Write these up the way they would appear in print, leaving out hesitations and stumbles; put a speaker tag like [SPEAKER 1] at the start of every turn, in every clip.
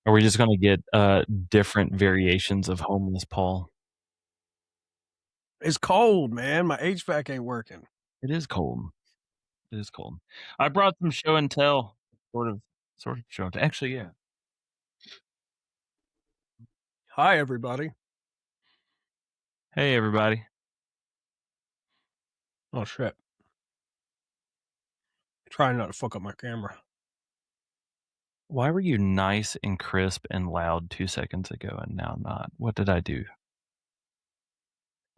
[SPEAKER 1] Are we just gonna get different variations of homeless Paul?
[SPEAKER 2] It's cold, man. My HVAC ain't working.
[SPEAKER 1] It is cold. It is cold. I brought some show and tell, sort of, sort of show and tell. Actually, yeah.
[SPEAKER 2] Hi, everybody.
[SPEAKER 1] Hey, everybody.
[SPEAKER 2] Oh, shit. Trying not to fuck up my camera.
[SPEAKER 1] Why were you nice and crisp and loud 2 seconds ago and now not? What did I do?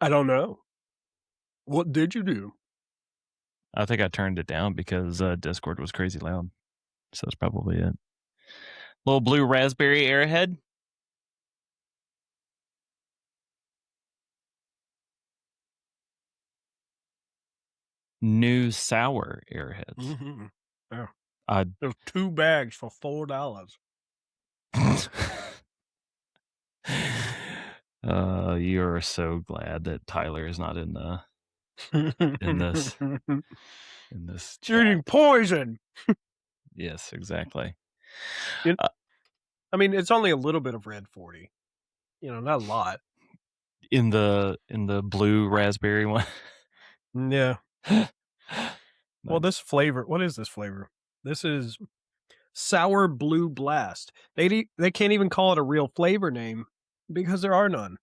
[SPEAKER 2] I don't know. What did you do?
[SPEAKER 1] I think I turned it down because Discord was crazy loud. So that's probably it. Little blue raspberry airhead. New sour airheads.
[SPEAKER 2] Mm-hmm. Yeah.
[SPEAKER 1] I
[SPEAKER 2] There's 2 bags for $4.
[SPEAKER 1] You are so glad that Tyler is not in the in this in this
[SPEAKER 2] You're
[SPEAKER 1] chat.
[SPEAKER 2] eating poison.
[SPEAKER 1] Yes, exactly.
[SPEAKER 2] You-
[SPEAKER 1] Uh,
[SPEAKER 2] I mean, it's only a little bit of red 40. Not a lot.
[SPEAKER 1] in the blue raspberry one.
[SPEAKER 2] Yeah. Well,
[SPEAKER 1] Nice.
[SPEAKER 2] this flavor. What is this flavor? This is Sour Blue Blast. They can't even call it a real flavor name because there are none.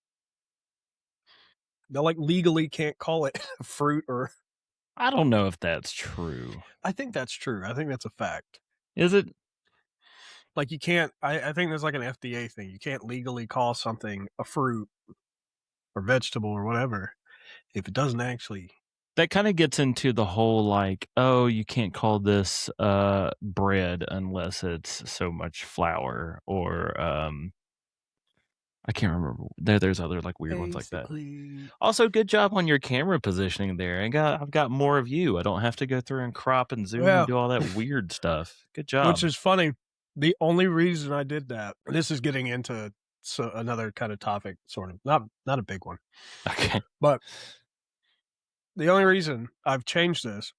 [SPEAKER 2] They legally can't call it fruit or.
[SPEAKER 1] I don't know if that's true.
[SPEAKER 2] I think that's true. I think that's a fact.
[SPEAKER 1] Is it?
[SPEAKER 2] You can't. I think there's an FDA thing. You can't legally call something a fruit or vegetable or whatever if it doesn't actually.
[SPEAKER 1] That kind of gets into the whole oh, you can't call this bread unless it's so much flour, or I can't remember. There's other weird ones like that. Also, good job on your camera positioning there. I've got more of you. I don't have to go through and crop and zoom and do all that weird stuff. Good job.
[SPEAKER 2] Which is funny. The only reason I did that. This is getting into another kind of topic, sort of not a big one.
[SPEAKER 1] Okay.
[SPEAKER 2] But the only reason I've changed this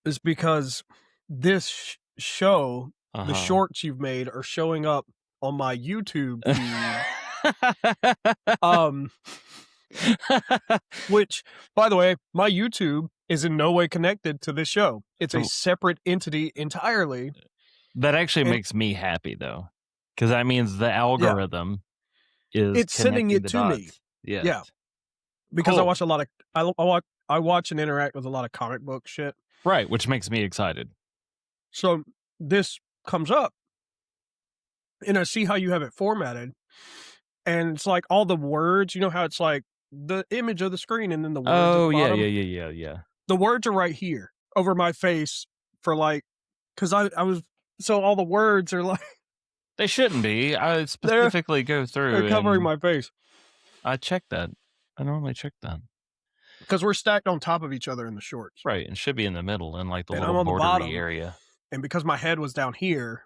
[SPEAKER 2] is because this show, the shorts you've made, are showing up on my YouTube feed. Which, by the way, my YouTube is in no way connected to this show. It's a separate entity entirely.
[SPEAKER 1] That actually makes me happy, though, because that means the algorithm is
[SPEAKER 2] sending it to me.
[SPEAKER 1] Yes.
[SPEAKER 2] Yeah, because I watch a lot of I watch and interact with a lot of comic book shit.
[SPEAKER 1] Right, which makes me excited.
[SPEAKER 2] So this comes up, and I see how you have it formatted, and it's all the words. You know how it's the image of the screen and then the words.
[SPEAKER 1] Oh,
[SPEAKER 2] at the bottom?
[SPEAKER 1] yeah.
[SPEAKER 2] The words are right here over my face for because I was. So all the words are
[SPEAKER 1] they shouldn't be. I specifically go through.
[SPEAKER 2] They're covering my face.
[SPEAKER 1] I check that. I normally check that
[SPEAKER 2] because we're stacked on top of each other in the shorts,
[SPEAKER 1] right? And should be in the middle in the
[SPEAKER 2] and
[SPEAKER 1] little
[SPEAKER 2] I'm on the bottom
[SPEAKER 1] area.
[SPEAKER 2] And because my head was down here,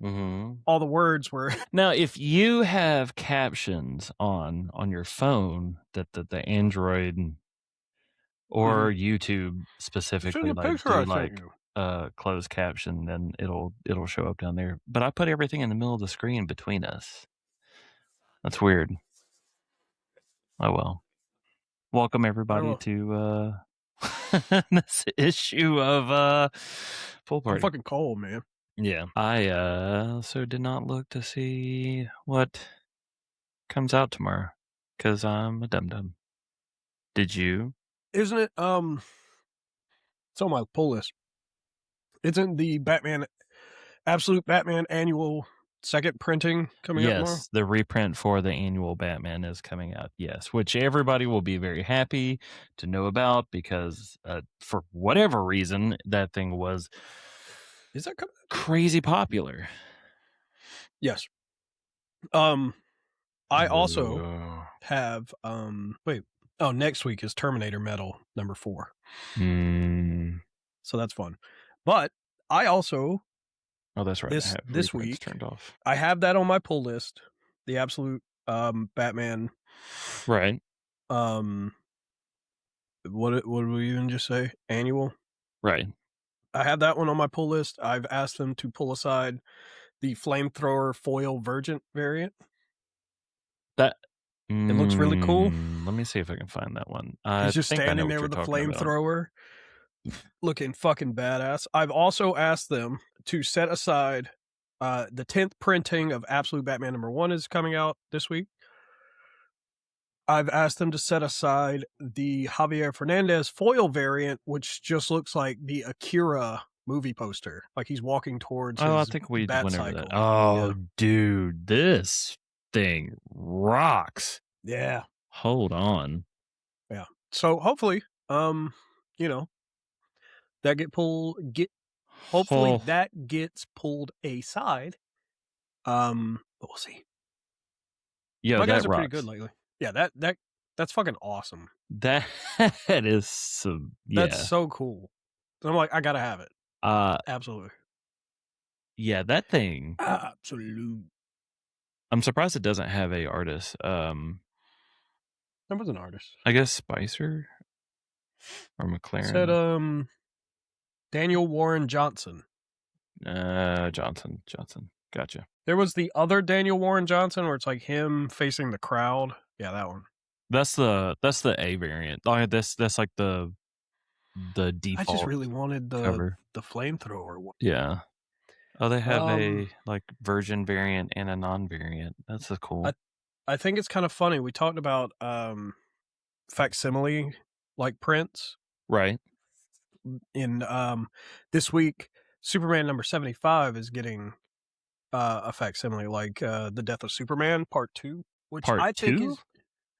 [SPEAKER 1] all
[SPEAKER 2] the words were.
[SPEAKER 1] Now, if you have captions on your phone that the Android or YouTube specifically closed caption, then it'll show up down there. But I put everything in the middle of the screen between us. That's weird. Oh well. Welcome everybody to this issue of Pool Party.
[SPEAKER 2] I'm fucking cold, man.
[SPEAKER 1] Yeah. I also did not look to see what comes out tomorrow because I'm a dum-dum. Did you?
[SPEAKER 2] Isn't it? It's on my pull list. Isn't the Absolute Batman annual second printing coming out tomorrow?
[SPEAKER 1] Yes, the reprint for the annual Batman is coming out. Yes, which everybody will be very happy to know about because for whatever reason that thing was crazy popular.
[SPEAKER 2] Yes. I also have next week is Terminator Metal number 4. So that's fun. But I also
[SPEAKER 1] that's right.
[SPEAKER 2] This week
[SPEAKER 1] turned off.
[SPEAKER 2] I have that on my pull list. The Absolute Batman.
[SPEAKER 1] Right.
[SPEAKER 2] What did we even just say? Annual.
[SPEAKER 1] Right.
[SPEAKER 2] I have that one on my pull list. I've asked them to pull aside the flamethrower foil variant.
[SPEAKER 1] That
[SPEAKER 2] It looks really cool.
[SPEAKER 1] Let me see if I can find that one.
[SPEAKER 2] He's
[SPEAKER 1] I
[SPEAKER 2] just
[SPEAKER 1] think I know
[SPEAKER 2] standing
[SPEAKER 1] what
[SPEAKER 2] there
[SPEAKER 1] you're
[SPEAKER 2] with a
[SPEAKER 1] talking about.
[SPEAKER 2] flamethrower, looking fucking badass. I've also asked them to set aside the 10th printing of Absolute Batman #1 is coming out this week. I've asked them to set aside the Javier Fernandez foil variant, which just looks like the Akira movie poster. Like he's walking towards
[SPEAKER 1] Oh, I
[SPEAKER 2] his
[SPEAKER 1] think we
[SPEAKER 2] bat
[SPEAKER 1] went over that.
[SPEAKER 2] cycle.
[SPEAKER 1] Oh,
[SPEAKER 2] Yeah.
[SPEAKER 1] dude, this thing rocks.
[SPEAKER 2] Yeah.
[SPEAKER 1] Hold on.
[SPEAKER 2] Yeah. So hopefully, you know, that hopefully
[SPEAKER 1] Oh,
[SPEAKER 2] that gets pulled aside. But we'll see.
[SPEAKER 1] yo,
[SPEAKER 2] My
[SPEAKER 1] that
[SPEAKER 2] guys are pretty good
[SPEAKER 1] rocks.
[SPEAKER 2] lately. Yeah, that's fucking awesome.
[SPEAKER 1] That is some,
[SPEAKER 2] That's
[SPEAKER 1] yeah.
[SPEAKER 2] so cool. I'm like, I gotta have it.
[SPEAKER 1] Uh,
[SPEAKER 2] Absolutely.
[SPEAKER 1] yeah, that thing.
[SPEAKER 2] Absolute.
[SPEAKER 1] I'm surprised it doesn't have a artist.
[SPEAKER 2] That was an artist.
[SPEAKER 1] I guess Spicer or
[SPEAKER 2] It said
[SPEAKER 1] McLaren.
[SPEAKER 2] Daniel Warren Johnson.
[SPEAKER 1] Johnson. Gotcha.
[SPEAKER 2] There was the other Daniel Warren Johnson where it's like him facing the crowd. Yeah, that one.
[SPEAKER 1] That's the A variant. Like that's like the
[SPEAKER 2] I just
[SPEAKER 1] default
[SPEAKER 2] really wanted
[SPEAKER 1] cover.
[SPEAKER 2] the flamethrower one.
[SPEAKER 1] Yeah. Oh, they have a like version variant and a non-variant. That's a cool.
[SPEAKER 2] I think it's kind of funny. We talked about facsimile like prints.
[SPEAKER 1] Right.
[SPEAKER 2] In this week, Superman #75 is getting a facsimile like The Death of Superman Part 2, which
[SPEAKER 1] Part
[SPEAKER 2] I think
[SPEAKER 1] 2?
[SPEAKER 2] is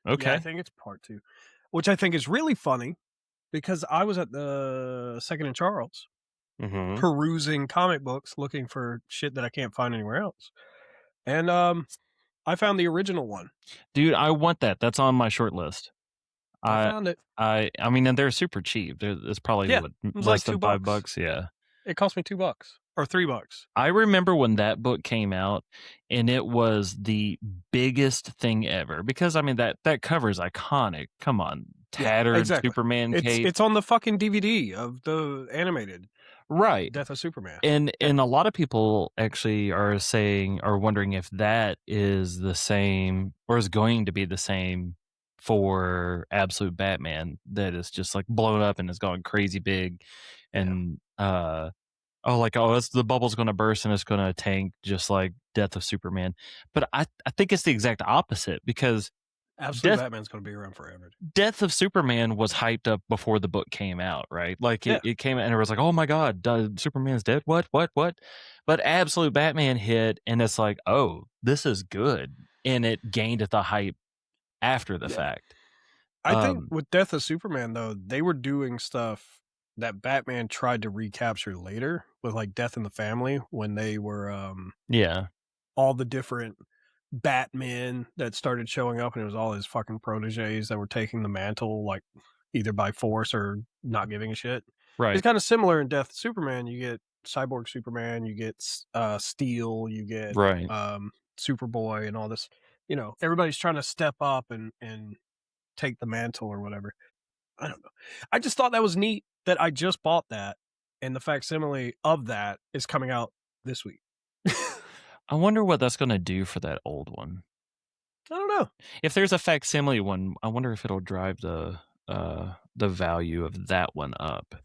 [SPEAKER 1] Okay.
[SPEAKER 2] I think it's Part 2, which I think is really funny because I was at the Second and Charles perusing comic books looking for shit that I can't find anywhere else. And I found the original one.
[SPEAKER 1] Dude, I want that. That's on my short list.
[SPEAKER 2] I found it.
[SPEAKER 1] I mean, and they're super cheap. It's probably what,
[SPEAKER 2] it was
[SPEAKER 1] less
[SPEAKER 2] like
[SPEAKER 1] than
[SPEAKER 2] $2.
[SPEAKER 1] $5. Yeah.
[SPEAKER 2] It cost me $2 or $3.
[SPEAKER 1] I remember when that book came out and it was the biggest thing ever because I mean that cover is iconic. Come on. Tattered
[SPEAKER 2] exactly.
[SPEAKER 1] Superman cape.
[SPEAKER 2] It's on the fucking DVD of the animated
[SPEAKER 1] Right.
[SPEAKER 2] Death of Superman.
[SPEAKER 1] And a lot of people actually are wondering if that is the same or is going to be the same for Absolute Batman that is just like blown up and has gone crazy big and that's the bubble's going to burst and it's going to tank just like Death of Superman. But I think it's the exact opposite because
[SPEAKER 2] Absolute Batman's going to be around forever.
[SPEAKER 1] Death of Superman was hyped up before the book came out, right? Like it came out and it was like, oh my God, Superman's dead. What? But Absolute Batman hit and it's like, oh, this is good. And it gained the hype after the fact.
[SPEAKER 2] I think with Death of Superman, though, they were doing stuff that Batman tried to recapture later with like Death in the Family when they were all the different Batmen that started showing up and it was all his fucking proteges that were taking the mantle like either by force or not giving a shit.
[SPEAKER 1] Right.
[SPEAKER 2] It's kind of similar in Death of Superman. You get Cyborg Superman, you get Steel, you get Superboy and all this. You know, everybody's trying to step up and take the mantle or whatever. I don't know. I just thought that was neat that I just bought that and the facsimile of that is coming out this week.
[SPEAKER 1] I wonder what that's going to do for that old one.
[SPEAKER 2] I don't know.
[SPEAKER 1] If there's a facsimile one, I wonder if it'll drive the value of that one up.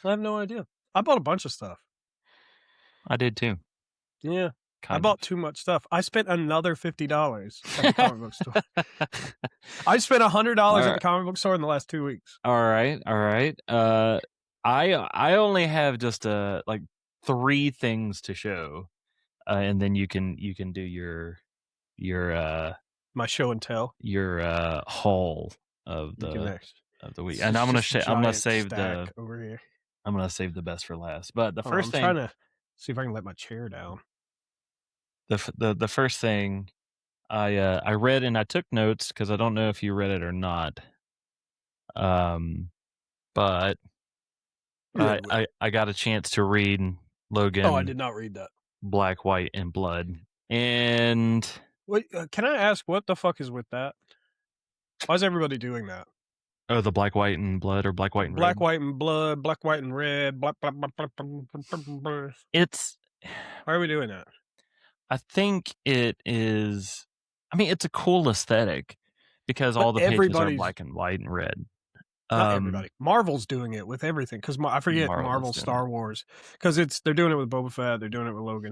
[SPEAKER 2] I have no idea. I bought a bunch of stuff.
[SPEAKER 1] I did too.
[SPEAKER 2] Yeah. I bought too much stuff. I spent another $50 at the comic book store. I spent $100 at the comic book store in the last 2 weeks.
[SPEAKER 1] All right. I only have just like 3 things to show, and then you can do your
[SPEAKER 2] my show and tell,
[SPEAKER 1] your haul of the week, and I'm gonna save the
[SPEAKER 2] over here.
[SPEAKER 1] I'm gonna save the best for last. But the first
[SPEAKER 2] I'm
[SPEAKER 1] thing,
[SPEAKER 2] trying to see if I can let my chair down.
[SPEAKER 1] The first thing I read and I took notes because I don't know if you read it or not. But I got a chance to read Logan.
[SPEAKER 2] Oh, I did not read that.
[SPEAKER 1] Black, White, and Blood. And
[SPEAKER 2] wait, can I ask what the fuck is with that? Why is everybody doing that?
[SPEAKER 1] Oh, the Black, White, and Blood, or Black, White, and
[SPEAKER 2] Black,
[SPEAKER 1] Red?
[SPEAKER 2] White, and Blood, Black, White, and Red, black.
[SPEAKER 1] It's.
[SPEAKER 2] Why are we doing that?
[SPEAKER 1] I think it is. I mean, it's a cool aesthetic because
[SPEAKER 2] But
[SPEAKER 1] all the pages are black and white and red.
[SPEAKER 2] Not everybody. Marvel's doing it with everything because I forget Marvel Star Wars because they're doing it with Boba Fett. They're doing it with Logan.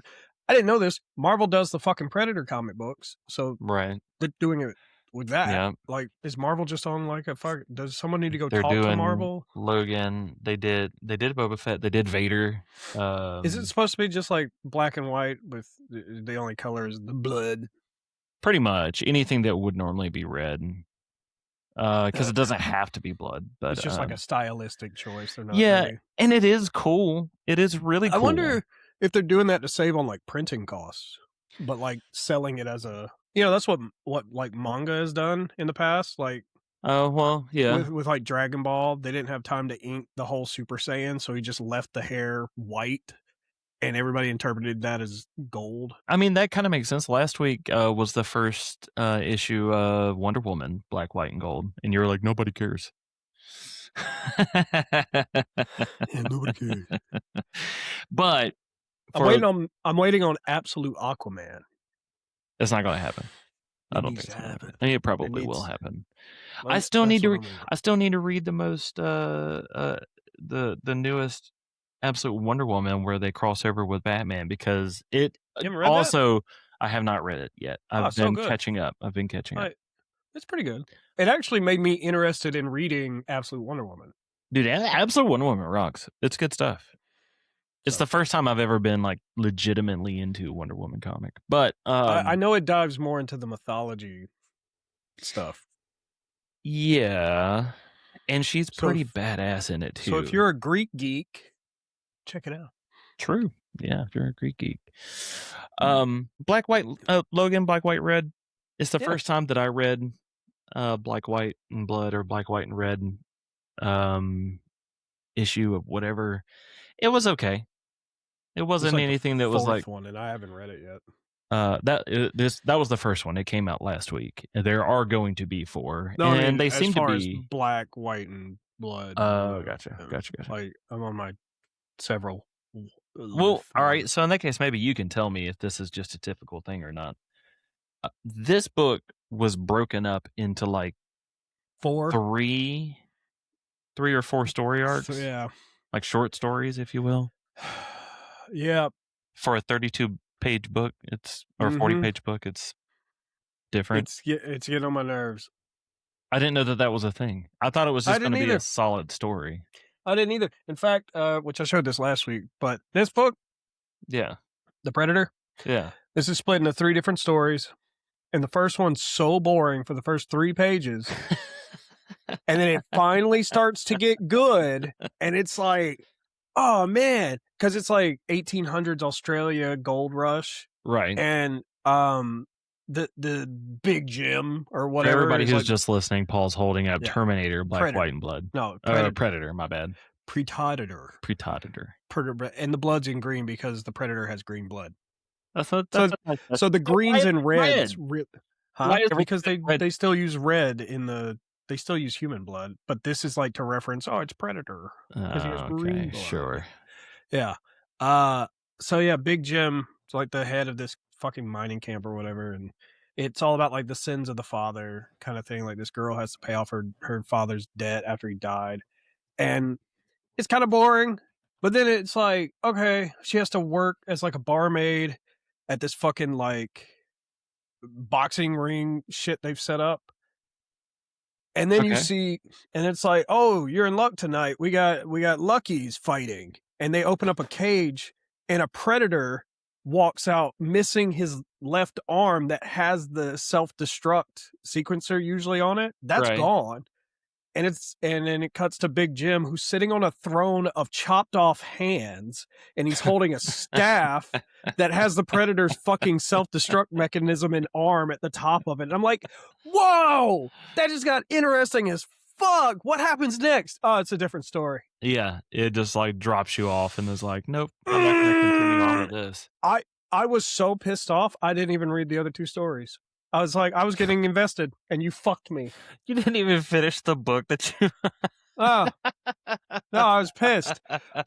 [SPEAKER 2] I didn't know this. Marvel does the fucking Predator comic books, so
[SPEAKER 1] right.
[SPEAKER 2] they're doing it with that.
[SPEAKER 1] Yeah.
[SPEAKER 2] Like, is Marvel just on like a fuck? Does someone need to go
[SPEAKER 1] They're
[SPEAKER 2] talk
[SPEAKER 1] doing
[SPEAKER 2] to Marvel?
[SPEAKER 1] Logan. They did Boba Fett. They did Vader.
[SPEAKER 2] Is it supposed to be just like black and white with the only color is the blood?
[SPEAKER 1] Pretty much anything that would normally be red. Because it doesn't have to be blood, but
[SPEAKER 2] it's just like a stylistic choice. They're not.
[SPEAKER 1] Yeah,
[SPEAKER 2] really...
[SPEAKER 1] and it is cool. It is really cool.
[SPEAKER 2] I wonder if they're doing that to save on like printing costs, but like selling it as a, that's what like manga has done in the past. Like,
[SPEAKER 1] oh well, yeah.
[SPEAKER 2] With like Dragon Ball, they didn't have time to ink the whole Super Saiyan, so he just left the hair white. And everybody interpreted that as gold.
[SPEAKER 1] I mean, that kind of makes sense. Last week was the first issue of Wonder Woman, black, white, and gold. And you were like, nobody cares.
[SPEAKER 2] Yeah, nobody cares.
[SPEAKER 1] But
[SPEAKER 2] I'm waiting on Absolute Aquaman.
[SPEAKER 1] It's not going to happen. I don't think it's going to happen. I mean, it probably will happen. I still need to read the most the newest Absolute Wonder Woman where they cross over with Batman because it also that? I have not read it yet. I've been catching up.
[SPEAKER 2] It's pretty good. It actually made me interested in reading Absolute Wonder Woman.
[SPEAKER 1] Dude, Absolute Wonder Woman rocks. It's good stuff. It's the first time I've ever been like legitimately into a Wonder Woman comic. But
[SPEAKER 2] I know it dives more into the mythology stuff.
[SPEAKER 1] Yeah. And she's pretty badass in it too.
[SPEAKER 2] So if you're a Greek geek, check it out.
[SPEAKER 1] True. Yeah, if you're a Greek geek. Black, White, Logan, Black, White, Red. It's the first time that I read Black, White, and Blood or Black, White, and Red issue of whatever. It was okay. It wasn't like anything that was like
[SPEAKER 2] one, and I haven't read it yet.
[SPEAKER 1] That was the first one. It came out last week. There are going to be 4, and I mean, they seem to be
[SPEAKER 2] Black, White, and Blood.
[SPEAKER 1] Oh, gotcha.
[SPEAKER 2] Like I'm on my several.
[SPEAKER 1] Well, all right. So in that case, maybe you can tell me if this is just a typical thing or not. This book was broken up into like 3 or 4 story arcs.
[SPEAKER 2] So, yeah,
[SPEAKER 1] like short stories, if you will.
[SPEAKER 2] Yeah.
[SPEAKER 1] For a 32-page book, it's or 40-page book, it's different.
[SPEAKER 2] It's getting on my nerves.
[SPEAKER 1] I didn't know that was a thing. I thought it was just going to be a solid story.
[SPEAKER 2] I didn't either. In fact, which I showed this last week, but this book,
[SPEAKER 1] yeah,
[SPEAKER 2] The Predator,
[SPEAKER 1] yeah,
[SPEAKER 2] this is split into 3 different stories, and the first one's so boring for the first 3 pages, and then it finally starts to get good, and it's like, oh man, because it's like 1800s Australia gold rush,
[SPEAKER 1] right?
[SPEAKER 2] And the Big Jim or whatever.
[SPEAKER 1] For everybody who's just listening, Paul's holding up Terminator, Black,
[SPEAKER 2] Predator.
[SPEAKER 1] White, and Blood.
[SPEAKER 2] No,
[SPEAKER 1] Predator. My bad.
[SPEAKER 2] Predator. And the blood's in green because the Predator has green blood. So the greens and reds, because they still use red in the. They still use human blood, but this is like to reference. Oh, it's Predator because he has green blood.
[SPEAKER 1] Sure.
[SPEAKER 2] Yeah. So yeah, Big Jim is like the head of this fucking mining camp or whatever, and it's all about like the sins of the father kind of thing. Like this girl has to pay off her father's debt after he died, and it's kind of boring. But then it's like, okay, she has to work as like a barmaid at this fucking like boxing ring shit they've set up. And then you see, and it's like, oh, you're in luck tonight. We got Lucky's fighting, and they open up a cage, and a predator walks out, missing his left arm that has the self-destruct sequencer usually on it. That's gone, and then it cuts to Big Jim, who's sitting on a throne of chopped off hands, and he's holding a staff that has the predator's fucking self-destruct mechanism and arm at the top of it. And I'm like, whoa, that just got interesting as fuck. What happens next? Oh, it's a different story.
[SPEAKER 1] Yeah, it just like drops you off and is like, nope, I'm not going to continue on with this.
[SPEAKER 2] I was so pissed off, I didn't even read the other 2 stories. I was getting invested, and you fucked me.
[SPEAKER 1] You didn't even finish the book that you...
[SPEAKER 2] Oh, no, I was pissed.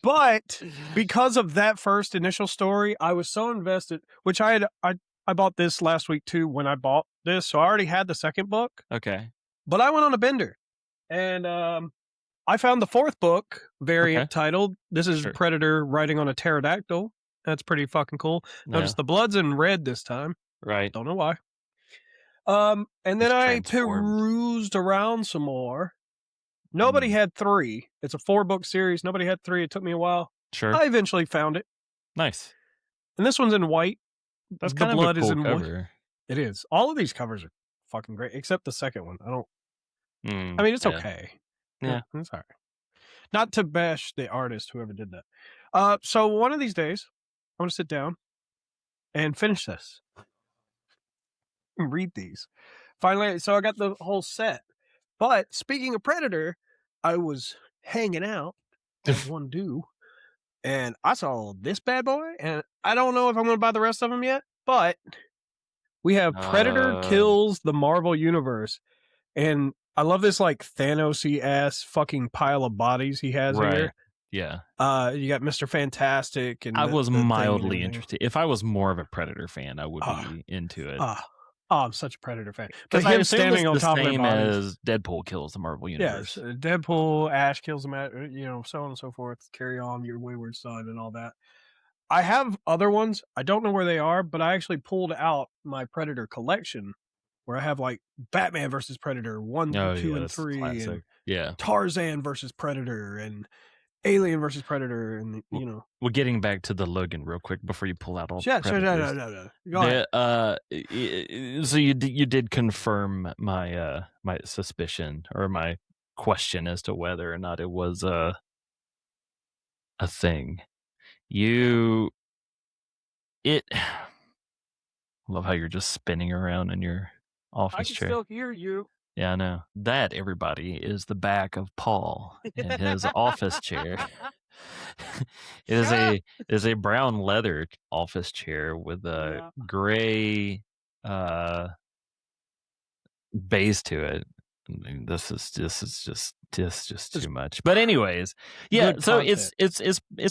[SPEAKER 2] But because of that first initial story, I was so invested, which I bought this last week too when I bought this. So I already had the second book.
[SPEAKER 1] Okay.
[SPEAKER 2] But I went on a bender and I found the fourth book variant
[SPEAKER 1] Okay.
[SPEAKER 2] titled This is
[SPEAKER 1] Sure.
[SPEAKER 2] Predator Riding on a Pterodactyl. That's pretty fucking cool.
[SPEAKER 1] Yeah.
[SPEAKER 2] Notice the blood's in red this time.
[SPEAKER 1] Right.
[SPEAKER 2] Don't know why. And then
[SPEAKER 1] It's
[SPEAKER 2] I
[SPEAKER 1] transformed.
[SPEAKER 2] perused around some more. Nobody had 3. It's a 4-book series. Nobody had 3. It took me a while.
[SPEAKER 1] Sure.
[SPEAKER 2] I eventually found it.
[SPEAKER 1] Nice.
[SPEAKER 2] And this one's in white.
[SPEAKER 1] That's
[SPEAKER 2] The
[SPEAKER 1] kind of a
[SPEAKER 2] blood is
[SPEAKER 1] cool
[SPEAKER 2] in white.
[SPEAKER 1] cover.
[SPEAKER 2] It is. All of these covers are fucking great, except the second one. I mean, it's
[SPEAKER 1] yeah.
[SPEAKER 2] okay.
[SPEAKER 1] Yeah.
[SPEAKER 2] It's all right. Not to bash the artist, whoever did that. So one of these days, I'm going to sit down and finish this and read these. Finally, so I got the whole set. But speaking of Predator, I was hanging out, as one do, and I saw this bad boy, and I don't know if I'm going to buy the rest of them yet, but we have Predator Kills the Marvel Universe, and I love this like Thanos-y ass fucking pile of bodies he has here.
[SPEAKER 1] Yeah.
[SPEAKER 2] You got Mr. Fantastic, and
[SPEAKER 1] I was
[SPEAKER 2] the
[SPEAKER 1] mildly interested. If I was more of a Predator fan, I would be into it.
[SPEAKER 2] I'm such a Predator fan.
[SPEAKER 1] But
[SPEAKER 2] him standing on top of their bodies,
[SPEAKER 1] as Deadpool kills the Marvel Universe.
[SPEAKER 2] Yes, Deadpool, Ash kills him, so on and so forth. Carry on, your wayward son, and all that. I have other ones. I don't know where they are, but I actually pulled out my Predator collection, where I have like Batman versus Predator 1, 2, and 3, and Tarzan versus Predator, and Alien versus Predator, and
[SPEAKER 1] Well, getting back to the Logan real quick before you pull out all
[SPEAKER 2] the
[SPEAKER 1] Predators.
[SPEAKER 2] no. Go ahead.
[SPEAKER 1] So you did confirm my my suspicion or my question as to whether or not it was a thing. Love how you're just spinning around in your office chair.
[SPEAKER 2] I can still hear you.
[SPEAKER 1] Yeah, I know. That, everybody, is the back of Paul in his office chair. It is a brown leather office chair with a gray base to it. I mean, this is just too much. But anyways, yeah. So it's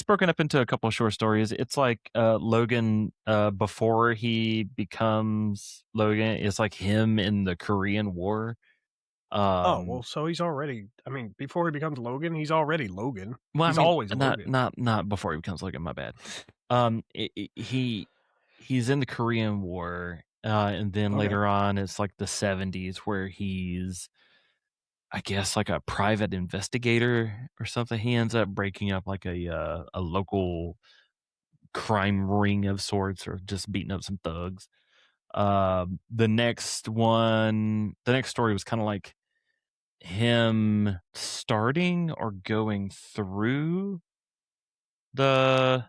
[SPEAKER 1] broken up into a couple of short stories. It's like Logan before he becomes Logan. It's like him in the Korean War.
[SPEAKER 2] So he's already. I mean, before he becomes Logan, he's already Logan.
[SPEAKER 1] Well,
[SPEAKER 2] he's always Logan.
[SPEAKER 1] Not before he becomes Logan. My bad. He's in the Korean War, and then later on, it's like the 70s where he's, I guess, like a private investigator or something. He ends up breaking up like a local crime ring of sorts, or just beating up some thugs. The next story was kind of like him starting or going through was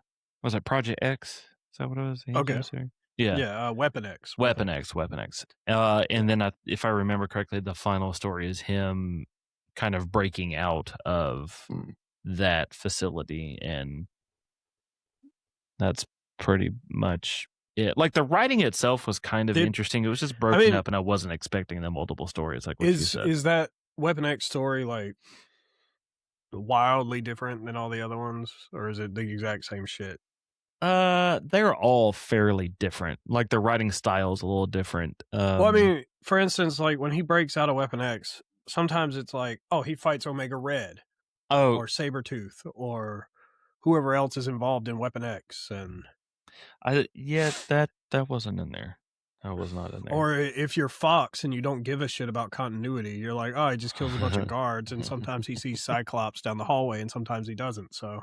[SPEAKER 1] it Project X? Is that what it was?
[SPEAKER 2] Yeah, Weapon X.
[SPEAKER 1] Weapon X. And then if I remember correctly, the final story is him kind of breaking out of that facility, and that's pretty much it. Like, the writing itself was kind of interesting. It was just broken up, and I wasn't expecting the multiple stories. Like what you said.
[SPEAKER 2] Is that Weapon X story like wildly different than all the other ones, or is it the exact same shit?
[SPEAKER 1] They're all fairly different. Like, the writing style is a little different.
[SPEAKER 2] Well, I mean, for instance, like when he breaks out of Weapon X, sometimes it's like, oh, he fights Omega Red, or Sabretooth, or whoever else is involved in Weapon X, and
[SPEAKER 1] that wasn't in there. That was not in there.
[SPEAKER 2] Or if you're Fox and you don't give a shit about continuity, you're like, oh, he just kills a bunch of guards, and sometimes he sees Cyclops down the hallway, and sometimes he doesn't. So,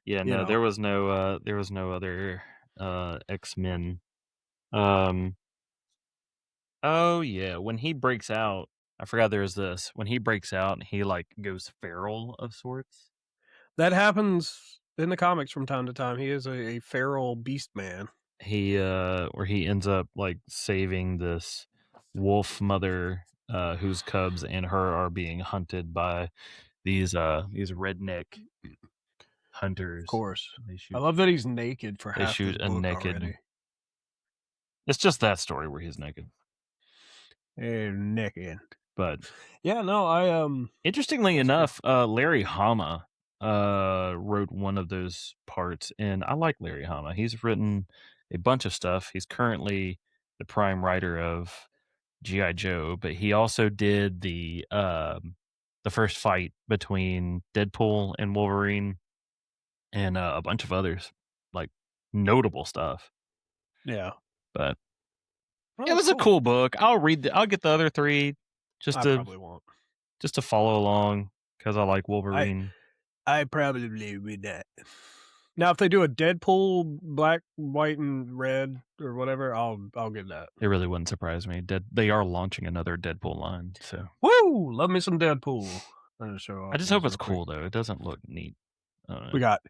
[SPEAKER 1] yeah, no, there was no other X-Men. Oh yeah, when he breaks out, I forgot there's this. When he breaks out, he like goes feral of sorts.
[SPEAKER 2] That happens in the comics from time to time. He is a feral beast man.
[SPEAKER 1] Where he ends up like saving this wolf mother whose cubs and her are being hunted by these redneck hunters.
[SPEAKER 2] Of course. I love that he's naked for half
[SPEAKER 1] They shoot
[SPEAKER 2] the book
[SPEAKER 1] a naked
[SPEAKER 2] already.
[SPEAKER 1] It's just that story where he's naked.
[SPEAKER 2] Naked.
[SPEAKER 1] But
[SPEAKER 2] yeah, no,
[SPEAKER 1] interestingly enough, Larry Hama wrote one of those parts, and I like Larry Hama. He's written a bunch of stuff. He's currently the prime writer of G.I. Joe, but he also did the first fight between Deadpool and Wolverine and a bunch of others, like notable stuff.
[SPEAKER 2] yeah.
[SPEAKER 1] But
[SPEAKER 2] Oh,
[SPEAKER 1] it was a
[SPEAKER 2] cool.
[SPEAKER 1] cool book. I'll get the other 3
[SPEAKER 2] I probably won't.
[SPEAKER 1] just to follow along because I like Wolverine.
[SPEAKER 2] I probably would not. Now, if they do a Deadpool black, white, and red or whatever, I'll get that.
[SPEAKER 1] It really wouldn't surprise me. They are launching another Deadpool line, so
[SPEAKER 2] Woo! Love me some Deadpool.
[SPEAKER 1] I just hope it's cool though. It doesn't look neat.
[SPEAKER 2] We got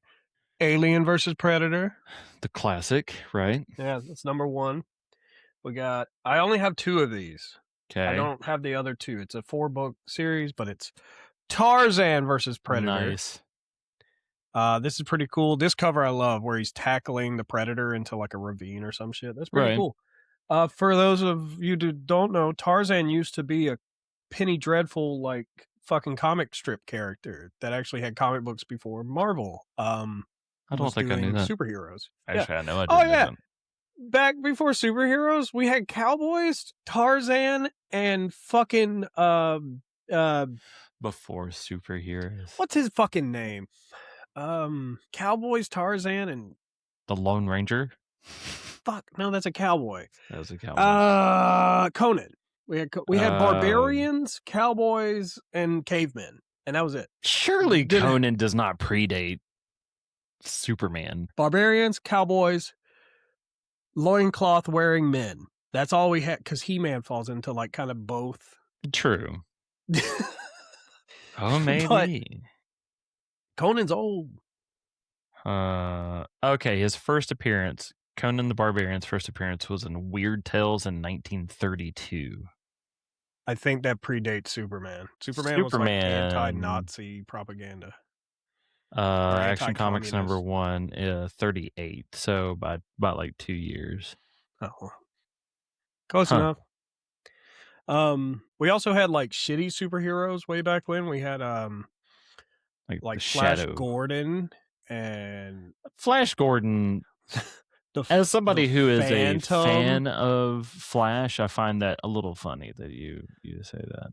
[SPEAKER 2] Alien versus Predator.
[SPEAKER 1] The classic, right?
[SPEAKER 2] Yeah, that's number 1. We got. I only have 2 of these.
[SPEAKER 1] Okay.
[SPEAKER 2] I don't have the other 2. It's a 4-book series, but it's Tarzan versus Predator.
[SPEAKER 1] Nice.
[SPEAKER 2] This is pretty cool. This cover I love, where he's tackling the Predator into like a ravine or some shit. That's pretty cool. For those of you who don't know, Tarzan used to be a Penny Dreadful like fucking comic strip character that actually had comic books before Marvel.
[SPEAKER 1] I don't think I knew that.
[SPEAKER 2] Superheroes.
[SPEAKER 1] Actually, I know I didn't.
[SPEAKER 2] Oh yeah. Back before superheroes, we had cowboys, Tarzan, and fucking
[SPEAKER 1] before superheroes.
[SPEAKER 2] What's his fucking name? Cowboys, Tarzan, and
[SPEAKER 1] the Lone Ranger.
[SPEAKER 2] Fuck, no, that's a cowboy.
[SPEAKER 1] That was a cowboy.
[SPEAKER 2] Conan. We had barbarians, cowboys, and cavemen, and that was it.
[SPEAKER 1] Surely Conan does not predate Superman.
[SPEAKER 2] Barbarians, cowboys, loincloth wearing men. That's all we had, because He-Man falls into like kind of both.
[SPEAKER 1] True. Oh, maybe. But
[SPEAKER 2] Conan's old.
[SPEAKER 1] Okay, his first appearance, Conan the Barbarian's first appearance was in Weird Tales in 1932.
[SPEAKER 2] I think that predates Superman. Superman was like anti-Nazi propaganda.
[SPEAKER 1] Action Comics number 1, 38. So by about like 2 years.
[SPEAKER 2] Oh, close enough. We also had like shitty superheroes way back when. We had like Flash Gordon and
[SPEAKER 1] Flash Gordon. As somebody who is a fan of Flash, I find that a little funny that you say that.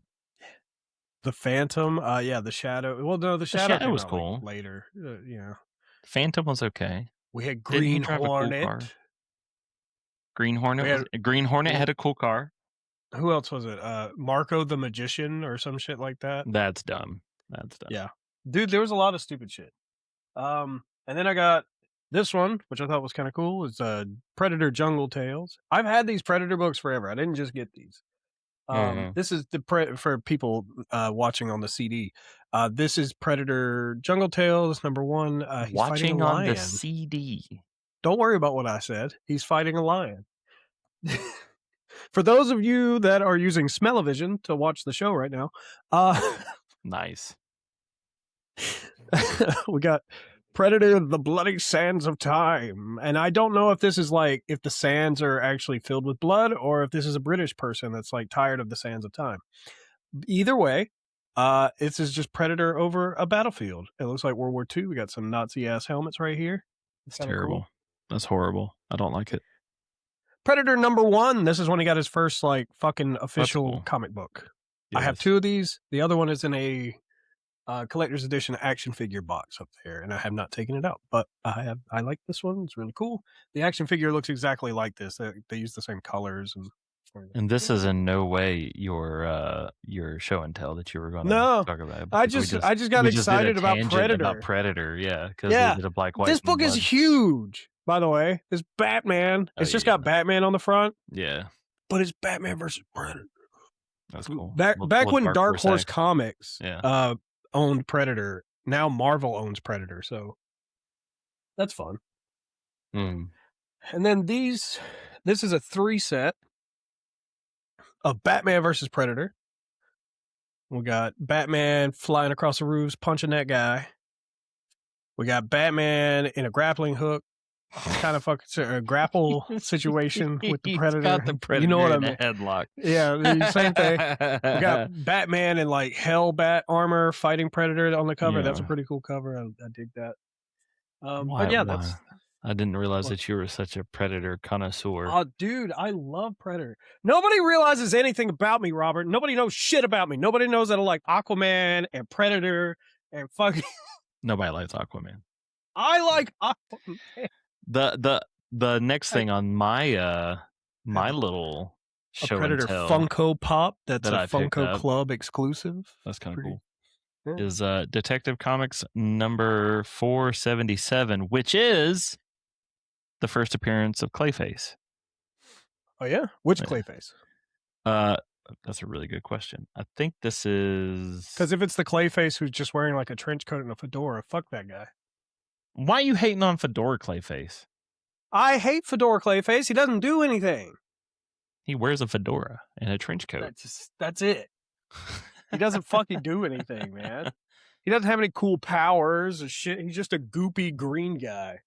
[SPEAKER 2] The Phantom, yeah, the Shadow. Well, no, the Shadow
[SPEAKER 1] was cool.
[SPEAKER 2] Like later, yeah.
[SPEAKER 1] Phantom was okay.
[SPEAKER 2] We had Green Hornet.
[SPEAKER 1] Green Hornet had a cool car.
[SPEAKER 2] Who else was it? Marco the Magician or some shit like that.
[SPEAKER 1] That's dumb.
[SPEAKER 2] Yeah, dude, there was a lot of stupid shit. And then I got this one, which I thought was kind of cool, is Predator Jungle Tales. I've had these Predator books forever. I didn't just get these. This is for people watching on the CD. This is Predator Jungle Tales number 1. He's
[SPEAKER 1] watching
[SPEAKER 2] fighting a lion.
[SPEAKER 1] On the CD.
[SPEAKER 2] Don't worry about what I said. He's fighting a lion. For those of you that are using Smell-O-Vision to watch the show right now,
[SPEAKER 1] nice.
[SPEAKER 2] We got Predator, the Bloody Sands of Time. And I don't know if this is like, if the sands are actually filled with blood or if this is a British person that's like tired of the sands of time. Either way, this is just Predator over a battlefield. It looks like World War II. We got some Nazi-ass helmets right here.
[SPEAKER 1] It's terrible. Cool. That's horrible. I don't like it.
[SPEAKER 2] Predator number 1. This is when he got his first like fucking official comic book. Yes. I have 2 of these. The other one is in a collector's edition action figure box up there, and I have not taken it out, but I like this one. It's really cool. The action figure looks exactly like this. They use the same colors
[SPEAKER 1] and this is in no way your show and tell that you were going to talk about.
[SPEAKER 2] I just got excited about Predator.
[SPEAKER 1] Yeah, because we did a black white.
[SPEAKER 2] This book is huge, by the way. It's Batman. It's just got Batman on the front.
[SPEAKER 1] Yeah,
[SPEAKER 2] but it's Batman versus Predator.
[SPEAKER 1] That's cool.
[SPEAKER 2] Back when Dark Horse Comics owned Predator. Now Marvel owns Predator, so that's fun. And then this is a 3 set of Batman versus Predator. We got Batman flying across the roofs, punching that guy. We got Batman in a grappling hook, kind of a grapple situation with the Predator.
[SPEAKER 1] Got the Predator,
[SPEAKER 2] you know what I
[SPEAKER 1] in
[SPEAKER 2] mean?
[SPEAKER 1] a headlock.
[SPEAKER 2] Yeah, the same thing. We got Batman in like Hellbat armor fighting Predator on the cover. Yeah. That's a pretty cool cover. I dig that. But yeah, that's.
[SPEAKER 1] I didn't realize that you were such a Predator connoisseur.
[SPEAKER 2] Oh, dude, I love Predator. Nobody realizes anything about me, Robert. Nobody knows shit about me. Nobody knows that I like Aquaman and Predator and fucking.
[SPEAKER 1] Nobody likes Aquaman.
[SPEAKER 2] I like Aquaman.
[SPEAKER 1] The next thing on my my little show
[SPEAKER 2] a Predator
[SPEAKER 1] and tell
[SPEAKER 2] Funko Pop that's
[SPEAKER 1] that
[SPEAKER 2] a
[SPEAKER 1] I picked
[SPEAKER 2] Funko
[SPEAKER 1] up,
[SPEAKER 2] Club exclusive.
[SPEAKER 1] That's kind of cool.
[SPEAKER 2] Yeah.
[SPEAKER 1] Is Detective Comics number 477, which is the first appearance of Clayface.
[SPEAKER 2] Oh yeah, which Clayface?
[SPEAKER 1] That's a really good question. I think this is
[SPEAKER 2] because if it's the Clayface who's just wearing like a trench coat and a fedora, fuck that guy.
[SPEAKER 1] Why are you hating on Fedora Clayface?
[SPEAKER 2] I hate Fedora Clayface. He doesn't do anything.
[SPEAKER 1] He wears a fedora and a trench coat.
[SPEAKER 2] That's it. He doesn't fucking do anything, man. He doesn't have any cool powers or shit. He's just a goopy green guy.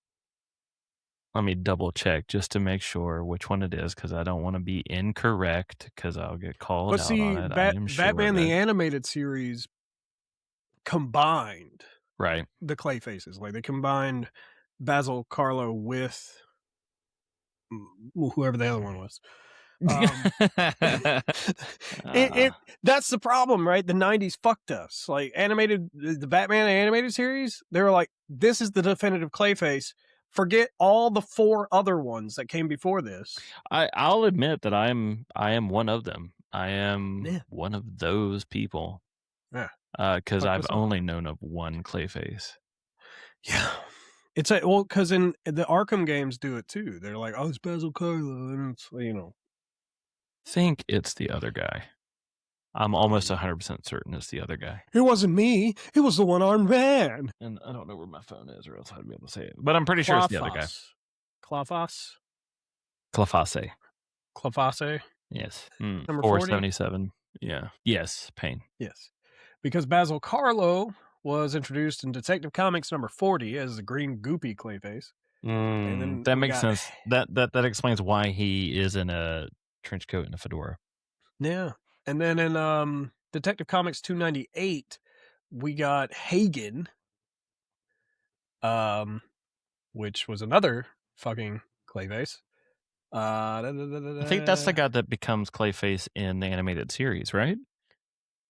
[SPEAKER 1] Let me double check just to make sure which one it is, because I don't want to be incorrect, because I'll get called out on it.
[SPEAKER 2] Batman the Animated Series combined the Clayfaces. Like they combined Basil Carlo with whoever the other one was. That's the problem, right? The 90s fucked us. Like the Batman animated series, they were like, this is the definitive Clayface. Forget all the 4 other ones that came before this.
[SPEAKER 1] I'll admit that I am one of them. I am one of those people.
[SPEAKER 2] Yeah.
[SPEAKER 1] Because I've only known of one Clayface.
[SPEAKER 2] Yeah. It's because in the Arkham games do it too. They're like, oh, it's Basil Carlo, and it's
[SPEAKER 1] think it's the other guy. I'm almost 100% certain it's the other guy.
[SPEAKER 2] It wasn't me. It was the one-armed man.
[SPEAKER 1] And I don't know where my phone is, or else I'd be able to say it. But I'm pretty sure it's the other guy.
[SPEAKER 2] Clefas?
[SPEAKER 1] Cleface. Yes.
[SPEAKER 2] Number
[SPEAKER 1] 477. Yeah. Yes. Pain.
[SPEAKER 2] Yes. Because Basil Carlo was introduced in Detective Comics number 40 as the green goopy Clayface.
[SPEAKER 1] And then that makes sense. That explains why he is in a trench coat and a fedora.
[SPEAKER 2] Yeah. And then in Detective Comics 298, we got Hagen, which was another fucking Clayface.
[SPEAKER 1] I think that's the guy that becomes Clayface in the animated series, right?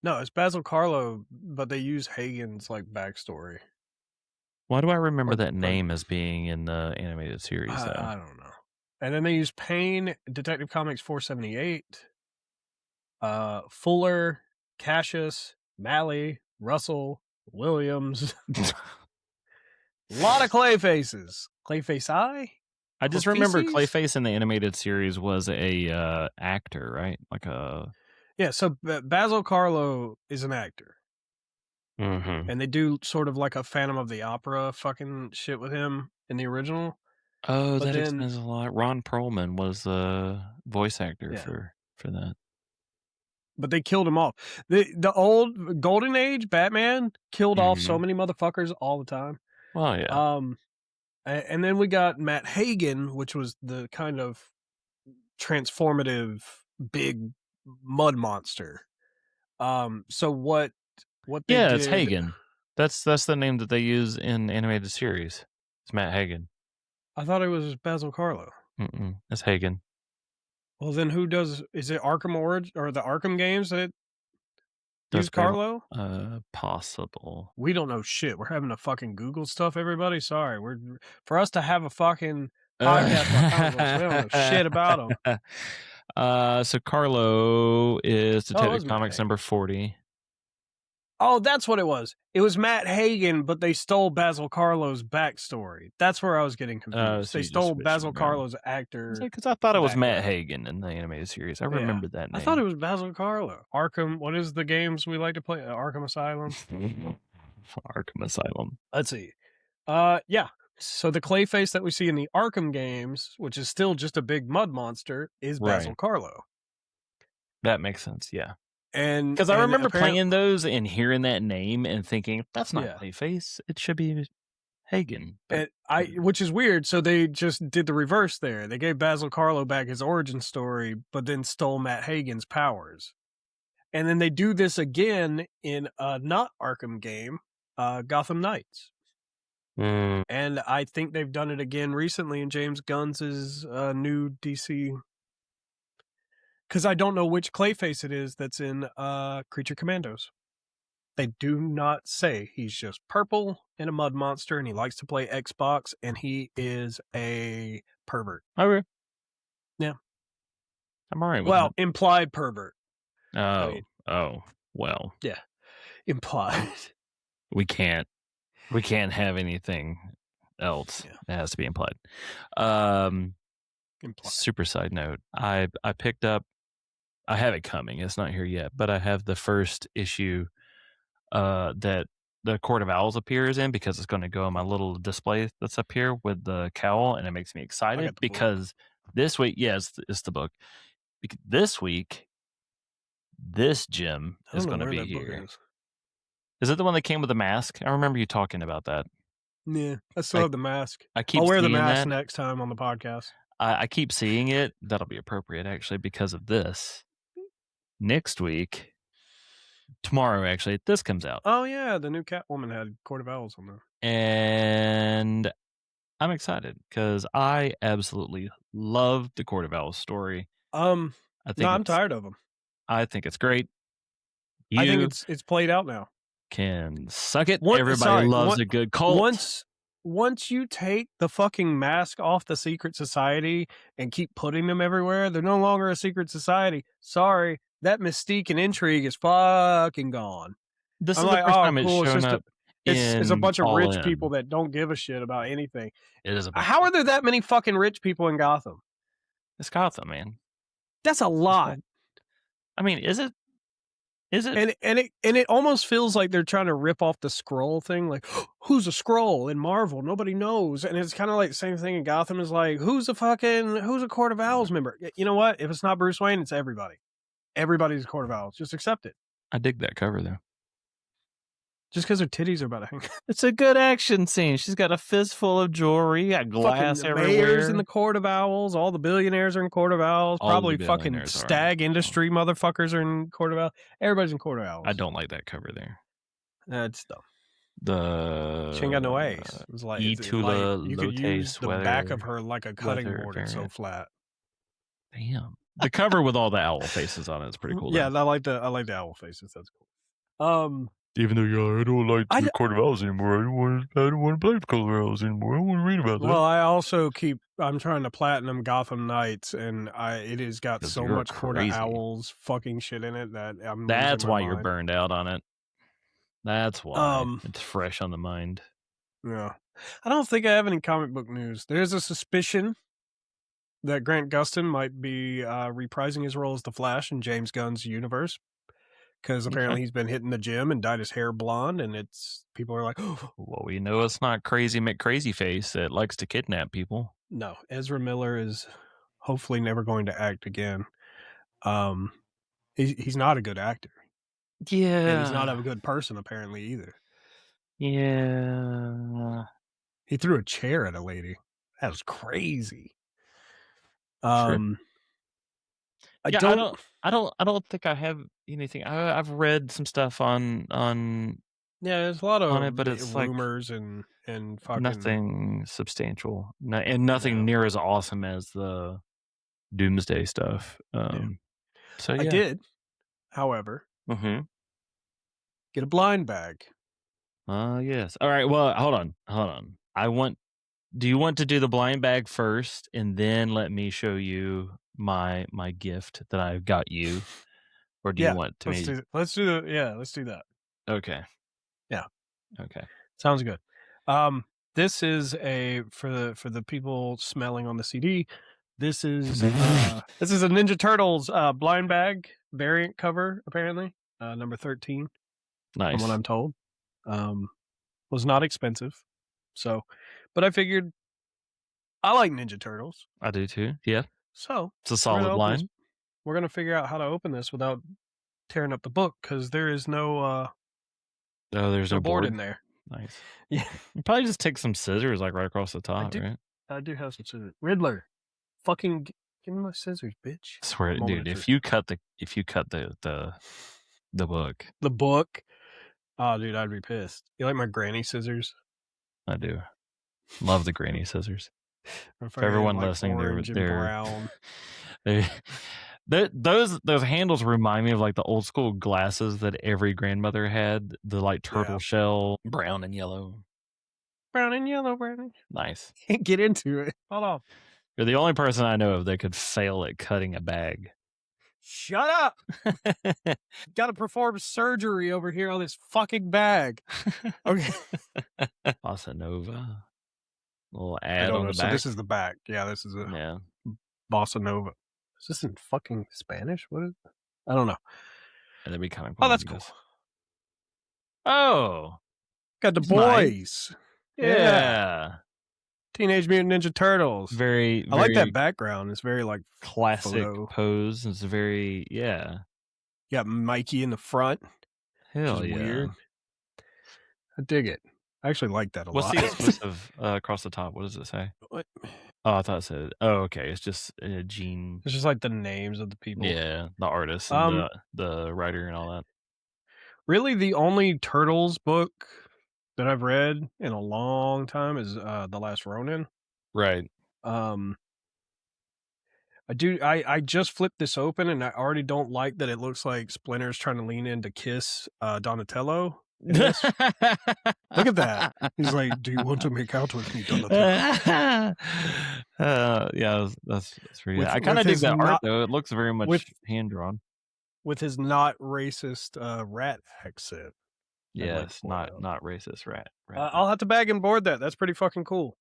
[SPEAKER 2] No, it's Basil Carlo, but they use Hagen's like backstory.
[SPEAKER 1] Why do I remember that name as being in the animated series, though?
[SPEAKER 2] I don't know. And then they use Payne, Detective Comics 478. Fuller, Cassius, Malley, Russell, Williams. A lot of Clayfaces. Clayface Eye?
[SPEAKER 1] I just remember Clayface in the animated series was a actor, right? Like a...
[SPEAKER 2] Yeah, so Basil Carlo is an actor.
[SPEAKER 1] Mm-hmm.
[SPEAKER 2] And they do sort of like a Phantom of the Opera fucking shit with him in the original.
[SPEAKER 1] Oh, that explains a lot. Ron Perlman was the voice actor for that.
[SPEAKER 2] But they killed him off. The old Golden Age Batman killed off so many motherfuckers all the time.
[SPEAKER 1] Well, yeah.
[SPEAKER 2] And then we got Matt Hagen, which was the kind of transformative big mud monster. So what they did,
[SPEAKER 1] it's Hagen. That's the name that they use in animated series. It's Matt Hagen.
[SPEAKER 2] I thought it was Basil Carlo.
[SPEAKER 1] It's Hagen.
[SPEAKER 2] Well, then is it Arkham Origins or the Arkham games that use Carlo?
[SPEAKER 1] Possible.
[SPEAKER 2] We don't know shit. We're having to fucking Google stuff, everybody. Sorry. For us to have a fucking podcast about comic books, we don't know shit about them.
[SPEAKER 1] So Carlo is Detective Comics number 40.
[SPEAKER 2] Oh, that's what it was. It was Matt Hagen, but they stole Basil Carlo's backstory. That's where I was getting confused.
[SPEAKER 1] So
[SPEAKER 2] they stole Basil Carlo's actor.
[SPEAKER 1] Because I thought it was Matt Hagen in the animated series. I remember that name.
[SPEAKER 2] I thought it was Basil Carlo. Arkham, what is the games we like to play? Arkham Asylum?
[SPEAKER 1] Arkham Asylum.
[SPEAKER 2] Let's see. Yeah. So the Clayface that we see in the Arkham games, which is still just a big mud monster, is Basil Carlo.
[SPEAKER 1] That makes sense, yeah.
[SPEAKER 2] And
[SPEAKER 1] because I remember playing those and hearing that name and thinking, that's not Clayface. It should be Hagen.
[SPEAKER 2] Which is weird. So they just did the reverse there. They gave Basil Karlo back his origin story, but then stole Matt Hagen's powers. And then they do this again in a not Arkham game, Gotham Knights. And I think they've done it again recently in James Gunn's new DC. Because I don't know which Clayface it is that's in Creature Commandos. They do not say. He's just purple and a mud monster, and he likes to play Xbox, and he is a pervert.
[SPEAKER 1] Okay.
[SPEAKER 2] Yeah.
[SPEAKER 1] I'm all right with
[SPEAKER 2] Well,
[SPEAKER 1] that.
[SPEAKER 2] implied pervert.
[SPEAKER 1] Well.
[SPEAKER 2] Yeah. Implied.
[SPEAKER 1] We can't have anything else. Yeah. It has to be implied. Super side note. I picked up, I have it coming. It's not here yet, but I have the first issue that the Court of Owls appears in, because it's going to go on my little display that's up here with the cowl, and it makes me excited because this week, it's the book. This week, this gem is going to be here. Is it the one that came with the mask? I remember you talking about that.
[SPEAKER 2] Yeah, I still have the mask.
[SPEAKER 1] I'll
[SPEAKER 2] wear the mask next time on the podcast.
[SPEAKER 1] I keep seeing it. That'll be appropriate, actually, because of this. Next week, tomorrow, actually, this comes out.
[SPEAKER 2] Oh, yeah, the new Catwoman had Court of Owls on there.
[SPEAKER 1] And I'm excited because I absolutely love the Court of Owls story.
[SPEAKER 2] I'm tired of them.
[SPEAKER 1] I think it's great.
[SPEAKER 2] I think it's played out now.
[SPEAKER 1] Can suck it. Everybody loves a good cult.
[SPEAKER 2] Once you take the fucking mask off the secret society and keep putting them everywhere, they're no longer a secret society. Sorry, that mystique and intrigue is fucking gone.
[SPEAKER 1] This is the first time it's shown up.
[SPEAKER 2] It's a bunch of rich people that don't give a shit about anything.
[SPEAKER 1] It is.
[SPEAKER 2] How are there that many fucking rich people in Gotham?
[SPEAKER 1] It's Gotham, man.
[SPEAKER 2] That's a lot.
[SPEAKER 1] I mean, is it?
[SPEAKER 2] And it almost feels like they're trying to rip off the Skrull thing. Like, who's a Skrull in Marvel? Nobody knows. And it's kind of like the same thing in Gotham is like, who's a Court of Owls member? You know what? If it's not Bruce Wayne, it's everybody. Everybody's a Court of Owls. Just accept it.
[SPEAKER 1] I dig that cover, though.
[SPEAKER 2] Just because her titties are about to hang.
[SPEAKER 1] It's a good action scene. She's got a fistful of jewelry. Got glass everywhere.
[SPEAKER 2] Mayor's in the Court of Owls. All the billionaires are in Court of Owls. Probably fucking Stag Industry motherfuckers are in Court of Owls. Everybody's in Court of Owls.
[SPEAKER 1] I don't like that cover there.
[SPEAKER 2] That's dumb.
[SPEAKER 1] She
[SPEAKER 2] ain't got no A's. It was like
[SPEAKER 1] you could use
[SPEAKER 2] the back of her like a cutting board. It's so flat.
[SPEAKER 1] Damn. The cover with all the owl faces on it is pretty cool.
[SPEAKER 2] Yeah, I like the owl faces. That's cool.
[SPEAKER 1] Even though I don't like the Court of Owls anymore. I don't want to play the Court of Owls anymore. I don't want to read about that.
[SPEAKER 2] Well, I also I'm trying to platinum Gotham Knights, and it has got so much Court of Owls fucking shit in it that I'm.
[SPEAKER 1] That's why you're burned out on it. That's why it's fresh on the mind.
[SPEAKER 2] Yeah, I don't think I have any comic book news. There's a suspicion that Grant Gustin might be reprising his role as the Flash in James Gunn's universe. Because apparently he's been hitting the gym and dyed his hair blonde, and people are like, oh.
[SPEAKER 1] Well, we know it's not Crazy McCrazyface that likes to kidnap people.
[SPEAKER 2] No, Ezra Miller is hopefully never going to act again. He's not a good actor.
[SPEAKER 1] Yeah.
[SPEAKER 2] And he's not a good person, apparently, either.
[SPEAKER 1] Yeah.
[SPEAKER 2] He threw a chair at a lady. That was crazy.
[SPEAKER 1] Sure. I don't think I have anything. I've read some stuff on.
[SPEAKER 2] Yeah, there's a lot of
[SPEAKER 1] it, but it's
[SPEAKER 2] rumors and fucking
[SPEAKER 1] nothing substantial, and nothing near as awesome as the Doomsday stuff. So yeah.
[SPEAKER 2] I did, however, get a blind bag.
[SPEAKER 1] Yes. All right. Well, hold on. Do you want to do the blind bag first, and then let me show you my gift that I've got you, or do you want to?
[SPEAKER 2] Let's do that.
[SPEAKER 1] Okay.
[SPEAKER 2] Yeah.
[SPEAKER 1] Okay.
[SPEAKER 2] Sounds good. This is for the people smelling on the CD. This is a Ninja Turtles blind bag variant cover, apparently, number 13.
[SPEAKER 1] Nice.
[SPEAKER 2] From what I'm told, was not expensive, but I figured I like Ninja Turtles.
[SPEAKER 1] I do too. Yeah.
[SPEAKER 2] So
[SPEAKER 1] it's a solid line.
[SPEAKER 2] We're gonna figure out how to open this without tearing up the book because there is no.
[SPEAKER 1] There's no board
[SPEAKER 2] in there.
[SPEAKER 1] Nice.
[SPEAKER 2] Yeah.
[SPEAKER 1] You probably just take some scissors like right across the top, right?
[SPEAKER 2] I do have some scissors. Riddler, fucking give me my scissors, bitch.
[SPEAKER 1] I swear, dude, if you cut the book.
[SPEAKER 2] The book. Oh, dude, I'd be pissed. You like my granny scissors?
[SPEAKER 1] I do. Love the granny scissors.
[SPEAKER 2] For
[SPEAKER 1] everyone
[SPEAKER 2] like
[SPEAKER 1] listening,
[SPEAKER 2] orange and brown.
[SPEAKER 1] Those handles remind me of like the old school glasses that every grandmother had. The like turtle shell, brown and yellow.
[SPEAKER 2] Brown and yellow, brown.
[SPEAKER 1] Nice.
[SPEAKER 2] Can't get into it. Hold on.
[SPEAKER 1] You're the only person I know of that could fail at cutting a bag.
[SPEAKER 2] Shut up! Got to perform surgery over here on this fucking bag. Okay.
[SPEAKER 1] Bossa Nova. Little ad on the back.
[SPEAKER 2] So this is the back. Yeah, this is a Bossa Nova. Is this in fucking Spanish? What is it? I don't know.
[SPEAKER 1] And that'd be kind of cool.
[SPEAKER 2] Oh, that's cool.
[SPEAKER 1] Oh.
[SPEAKER 2] Got the boys.
[SPEAKER 1] Nice. Yeah.
[SPEAKER 2] Teenage Mutant Ninja Turtles.
[SPEAKER 1] Very,
[SPEAKER 2] I like that background. It's very like
[SPEAKER 1] classic pose. It's very,
[SPEAKER 2] You got Mikey in the front.
[SPEAKER 1] Hell yeah.
[SPEAKER 2] Weird. I dig it. I actually like that a lot.
[SPEAKER 1] What's the exclusive across the top? What does it say?
[SPEAKER 2] What?
[SPEAKER 1] Oh, I thought it said. Oh, okay. It's just Gene.
[SPEAKER 2] It's just like the names of the people.
[SPEAKER 1] Yeah, the artist and the writer and all that.
[SPEAKER 2] Really, the only Turtles book that I've read in a long time is The Last Ronin.
[SPEAKER 1] Right.
[SPEAKER 2] I just flipped this open and I already don't like that it looks like Splinter's trying to lean in to kiss Donatello. Look at that. He's like, "Do you want to make out with me, Donatello?"
[SPEAKER 1] Yeah, that's pretty. I kind of dig that art though. It looks very much hand drawn.
[SPEAKER 2] With his not racist rat accent.
[SPEAKER 1] Yes, not racist rat.
[SPEAKER 2] I'll have to bag and board that. That's pretty fucking cool.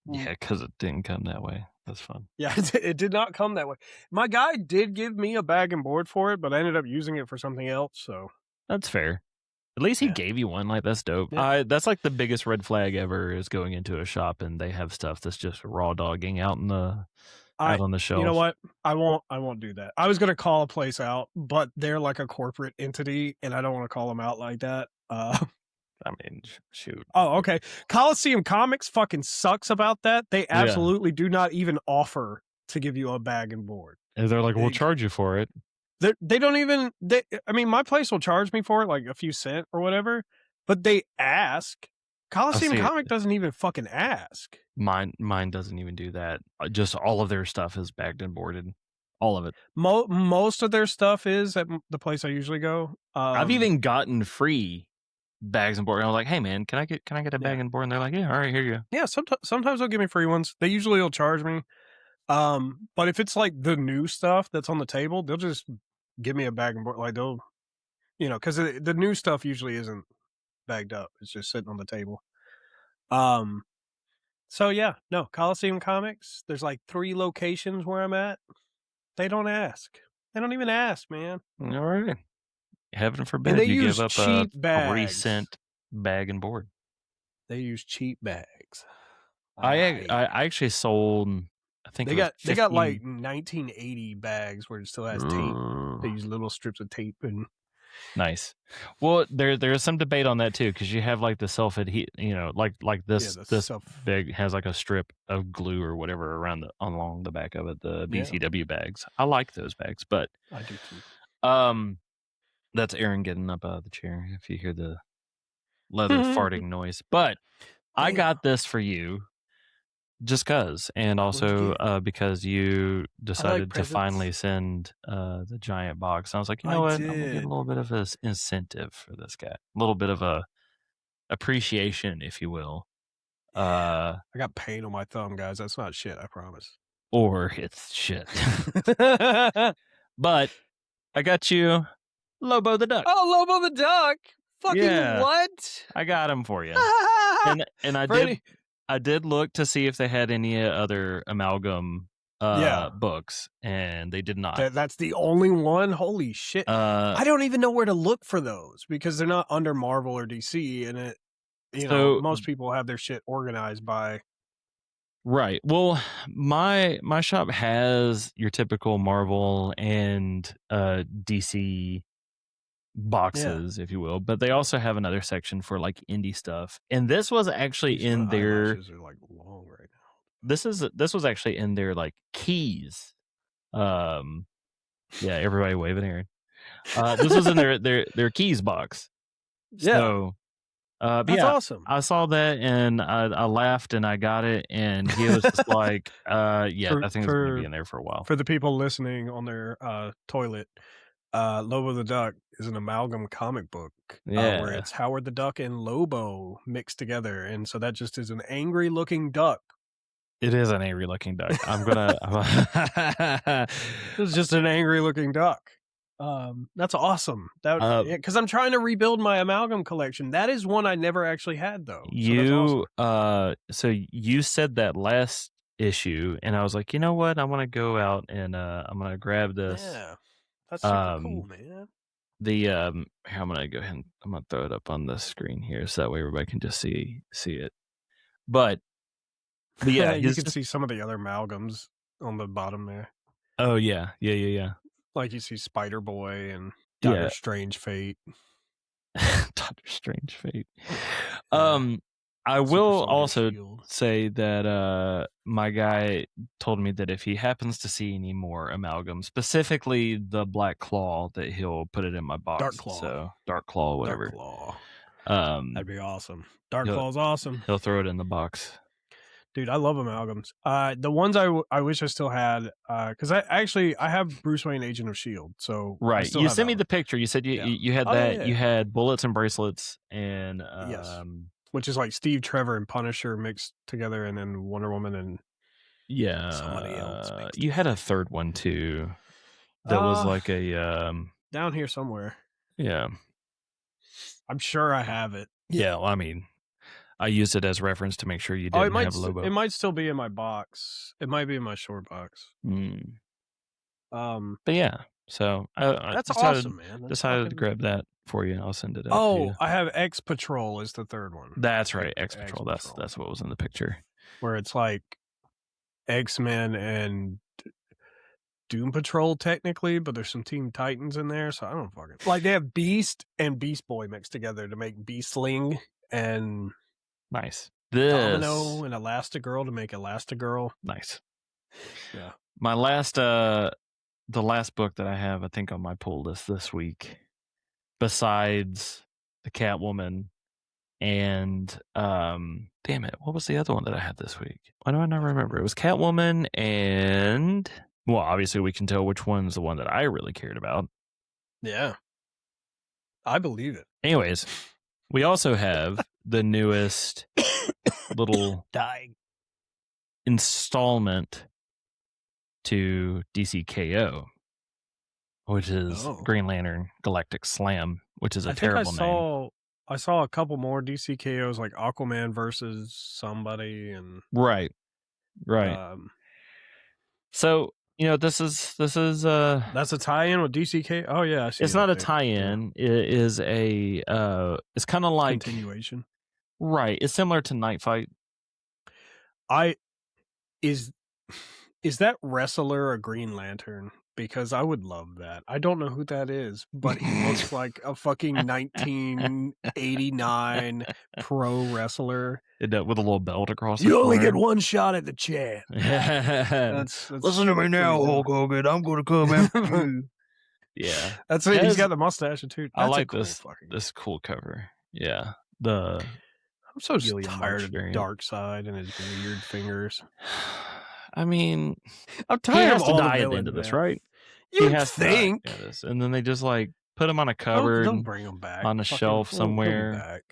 [SPEAKER 1] Yeah, because it didn't come that way. That's fun.
[SPEAKER 2] Yeah, it did not come that way. My guy did give me a bag and board for it, but I ended up using it for something else. So
[SPEAKER 1] that's fair. At least he gave you one. Like, that's dope. Yeah. That's like the biggest red flag ever is going into a shop and they have stuff that's just raw dogging out on the shelf.
[SPEAKER 2] You know what? I won't do that. I was gonna call a place out, but they're like a corporate entity, and I don't want to call them out like that.
[SPEAKER 1] I mean, shoot.
[SPEAKER 2] Oh, okay. Coliseum Comics fucking sucks about that. They absolutely do not even offer to give you a bag and board.
[SPEAKER 1] And they're like, we'll charge you for it.
[SPEAKER 2] They don't even. I mean, my place will charge me for it, like a few cents or whatever. But they ask. Coliseum Comic doesn't even fucking ask.
[SPEAKER 1] Mine doesn't even do that. Just all of their stuff is bagged and boarded. All of it.
[SPEAKER 2] Most of their stuff is at the place I usually go.
[SPEAKER 1] I've even gotten free bags and board. And I was like, "Hey man, can I get a bag and board?" And they're like, "Yeah, all right, here you go."
[SPEAKER 2] Yeah, sometimes they'll give me free ones. They usually will charge me. But if it's like the new stuff that's on the table, they'll just give me a bag and board. Like they'll, because the new stuff usually isn't bagged up. It's just sitting on the table. So yeah, no, Coliseum Comics. There's like 3 locations where I'm at. They don't ask. They don't even ask, man.
[SPEAKER 1] All right. Heaven forbid you give up a 3-cent bag and board.
[SPEAKER 2] They use cheap bags.
[SPEAKER 1] I actually sold. I think
[SPEAKER 2] they got like 1980 bags where it still has tape. They use little strips of tape and.
[SPEAKER 1] Nice. Well, there's some debate on that too, because you have like the self-adhe, like this bag has like a strip of glue or whatever along the back of it. The BCW bags. I like those bags, but
[SPEAKER 2] I do too.
[SPEAKER 1] That's Aaron getting up out of the chair. If you hear the leather farting noise, but I got this for you. Just cause, and also because you decided to finally send the giant box. I was like, you know what? I'm gonna get a little bit of an incentive for this guy, a little bit of a appreciation, if you will.
[SPEAKER 2] I got pain on my thumb, guys. That's not shit, I promise.
[SPEAKER 1] Or it's shit. But I got you Lobo the Duck.
[SPEAKER 2] Oh, Lobo the Duck! Fucking what?
[SPEAKER 1] I got him for you. and I did look to see if they had any other amalgam books, and they did not.
[SPEAKER 2] That's the only one? Holy shit. I don't even know where to look for those because they're not under Marvel or DC, and most people have their shit organized by.
[SPEAKER 1] Right. Well, my shop has your typical Marvel and DC boxes, if you will, but they also have another section for like indie stuff. And this was actually in their
[SPEAKER 2] eyelashes are like long right now.
[SPEAKER 1] This was actually in their like keys. Yeah, everybody waving here. This was in their keys box. So
[SPEAKER 2] that's awesome.
[SPEAKER 1] I saw that and I laughed and I got it, and he was just like, I think it's gonna be in there for a while.
[SPEAKER 2] For the people listening on their toilet, Lobo the Duck is an amalgam comic book where it's Howard the Duck and Lobo mixed together, and so that just is an angry looking duck.
[SPEAKER 1] It is an angry looking duck. I'm gonna
[SPEAKER 2] it's just an angry looking duck. That's awesome. That because I'm trying to rebuild my amalgam collection. That is one I never actually had though.
[SPEAKER 1] So you said that last issue, and I was like, you know what? I want to go out and I'm gonna grab this.
[SPEAKER 2] Yeah, that's super cool, man.
[SPEAKER 1] Here, I'm gonna go ahead and I'm gonna throw it up on the screen here, so that way everybody can just see it. But yeah,
[SPEAKER 2] you can see some of the other amalgams on the bottom there.
[SPEAKER 1] Oh yeah.
[SPEAKER 2] Like you see Spider Boy and Doctor Strange Fate.
[SPEAKER 1] Doctor Strange Fate. I will also say that my guy told me that if he happens to see any more amalgam, specifically the Black Claw, that he'll put it in my box.
[SPEAKER 2] Dark Claw.
[SPEAKER 1] So Dark Claw, whatever.
[SPEAKER 2] Dark Claw. That'd be awesome. Dark Claw's awesome.
[SPEAKER 1] He'll throw it in the box.
[SPEAKER 2] Dude, I love amalgams. The ones I wish I still had, because I have Bruce Wayne Agent of S.H.I.E.L.D. So
[SPEAKER 1] right, you sent me the picture. You said you had that. Yeah. You had Bullets and Bracelets, and
[SPEAKER 2] yes, which is like Steve Trevor and Punisher mixed together, and then Wonder Woman and somebody else.
[SPEAKER 1] You had a third one too. That was like a
[SPEAKER 2] down here somewhere.
[SPEAKER 1] Yeah,
[SPEAKER 2] I'm sure I have it.
[SPEAKER 1] Yeah, well, I mean, I used it as reference to make sure you didn't have Lobo.
[SPEAKER 2] It might still be in my box. It might be in my short box.
[SPEAKER 1] But yeah, so
[SPEAKER 2] that's awesome, man.
[SPEAKER 1] Decided to grab that for you. I'll send it out.
[SPEAKER 2] Oh, I have X Patrol is the third one.
[SPEAKER 1] That's right, X Patrol. That's what was in the picture.
[SPEAKER 2] Where it's like X-Men and Doom Patrol technically, but there's some Teen Titans in there, so I don't fucking like. They have Beast and Beast Boy mixed together to make Beastling and.
[SPEAKER 1] Nice.
[SPEAKER 2] Domino and Elastigirl to make Elastigirl.
[SPEAKER 1] Nice.
[SPEAKER 2] Yeah.
[SPEAKER 1] My last, the last book that I have, I think, on my pull list this week, besides the Catwoman and, damn it, what was the other one that I had this week? Why do I not remember? It was Catwoman and, well, obviously we can tell which one's the one that I really cared about.
[SPEAKER 2] Yeah. I believe it.
[SPEAKER 1] Anyways, we also have the newest little installment to DCKO, which is Green Lantern Galactic Slam, which is a terrible name.
[SPEAKER 2] I saw a couple more DCKOs like Aquaman versus somebody and
[SPEAKER 1] right. So this is
[SPEAKER 2] that's a tie-in with DCK. Oh yeah, I see.
[SPEAKER 1] It's not a tie-in. Yeah. It is a it's kind of like
[SPEAKER 2] continuation.
[SPEAKER 1] Right. It's similar to Night Fight.
[SPEAKER 2] Is that wrestler a Green Lantern? Because I would love that. I don't know who that is, but he looks like a fucking 1989 pro wrestler.
[SPEAKER 1] With a little belt across.
[SPEAKER 2] You only get one shot at the chance. That's
[SPEAKER 1] listen to me now, Hulk Hogan. I'm going to come after you. Yeah,
[SPEAKER 2] that's it. He's got the mustache too.
[SPEAKER 1] I like this cool cover. Yeah, I'm
[SPEAKER 2] so tired of Darkseid and his weird fingers.
[SPEAKER 1] I mean,
[SPEAKER 2] I'm tired of all
[SPEAKER 1] to die at the end of this, right?
[SPEAKER 2] You think?
[SPEAKER 1] And then they just like put him on a cupboard,
[SPEAKER 2] don't bring him back
[SPEAKER 1] on a shelf somewhere.
[SPEAKER 2] Back.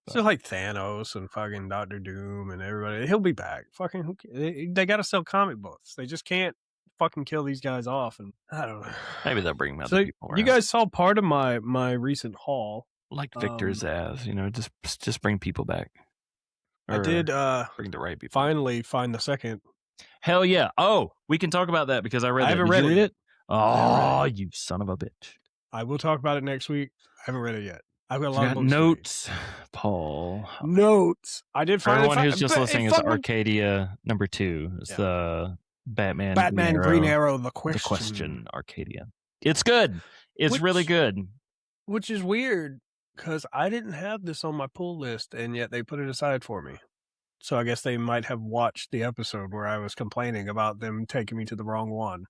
[SPEAKER 2] It's just like Thanos and fucking Doctor Doom and everybody. He'll be back. Fucking, they got to sell comic books. They just can't fucking kill these guys off. And I don't know.
[SPEAKER 1] Maybe they'll bring them other people around.
[SPEAKER 2] You guys saw part of my recent haul.
[SPEAKER 1] Like Victor's just bring people back.
[SPEAKER 2] I did
[SPEAKER 1] bring the right people.
[SPEAKER 2] Finally find the second.
[SPEAKER 1] Hell yeah. Oh, we can talk about that because I read it.
[SPEAKER 2] I haven't read it.
[SPEAKER 1] Oh, you son of a bitch.
[SPEAKER 2] I will talk about it next week. I haven't read it yet. I've got a lot of books
[SPEAKER 1] notes, Paul.
[SPEAKER 2] Notes. I did find
[SPEAKER 1] everyone who's just listening is Arcadia number 2. It's the Batman
[SPEAKER 2] Green Arrow, the question
[SPEAKER 1] Arcadia. It's good. It's really good.
[SPEAKER 2] Which is weird, because I didn't have this on my pull list, and yet they put it aside for me. So I guess they might have watched the episode where I was complaining about them taking me to the wrong one.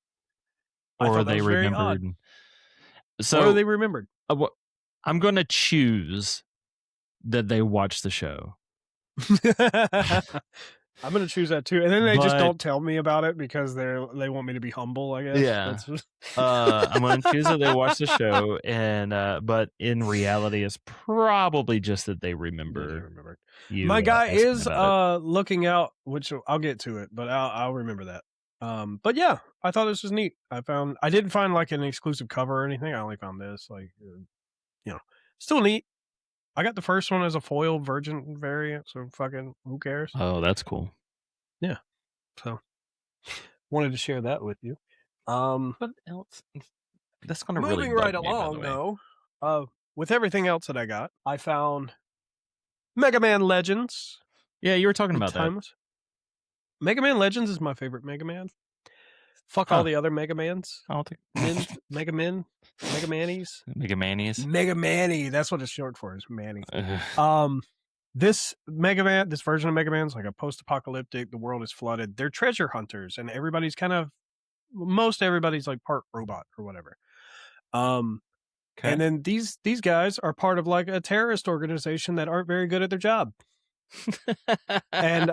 [SPEAKER 2] I
[SPEAKER 1] Or
[SPEAKER 2] thought that
[SPEAKER 1] they
[SPEAKER 2] was very odd.
[SPEAKER 1] remembered.
[SPEAKER 2] Or
[SPEAKER 1] So
[SPEAKER 2] they remembered.
[SPEAKER 1] I'm going to choose that they watched the show.
[SPEAKER 2] I'm going to choose that too. And then they just don't tell me about it because they want me to be humble, I guess.
[SPEAKER 1] Yeah. I'm going to choose that they watched the show, and but in reality, it's probably just that they remember. You,
[SPEAKER 2] my guy is looking out, which I'll get to it, but I'll remember that. But yeah, I thought this was neat. I didn't find like an exclusive cover or anything. I only found this, like, still neat. I got the first one as a foil virgin variant, so fucking who cares?
[SPEAKER 1] Oh, that's cool.
[SPEAKER 2] Yeah. So wanted to share that with you.
[SPEAKER 1] What else? That's going to really
[SPEAKER 2] moving right along though. With everything else that I got, I found Mega Man Legends.
[SPEAKER 1] Yeah, you were talking about that.
[SPEAKER 2] Mega Man Legends is my favorite Mega Man. Fuck all the other Mega Mans.
[SPEAKER 1] I don't think
[SPEAKER 2] Mega Manies.
[SPEAKER 1] Mega Manies.
[SPEAKER 2] Mega Manny. That's what it's short for. Is Manny. This Mega Man, this version of Mega Man's like a post-apocalyptic. The world is flooded. They're treasure hunters, and most everybody's like part robot or whatever. And then these guys are part of like a terrorist organization that aren't very good at their job. And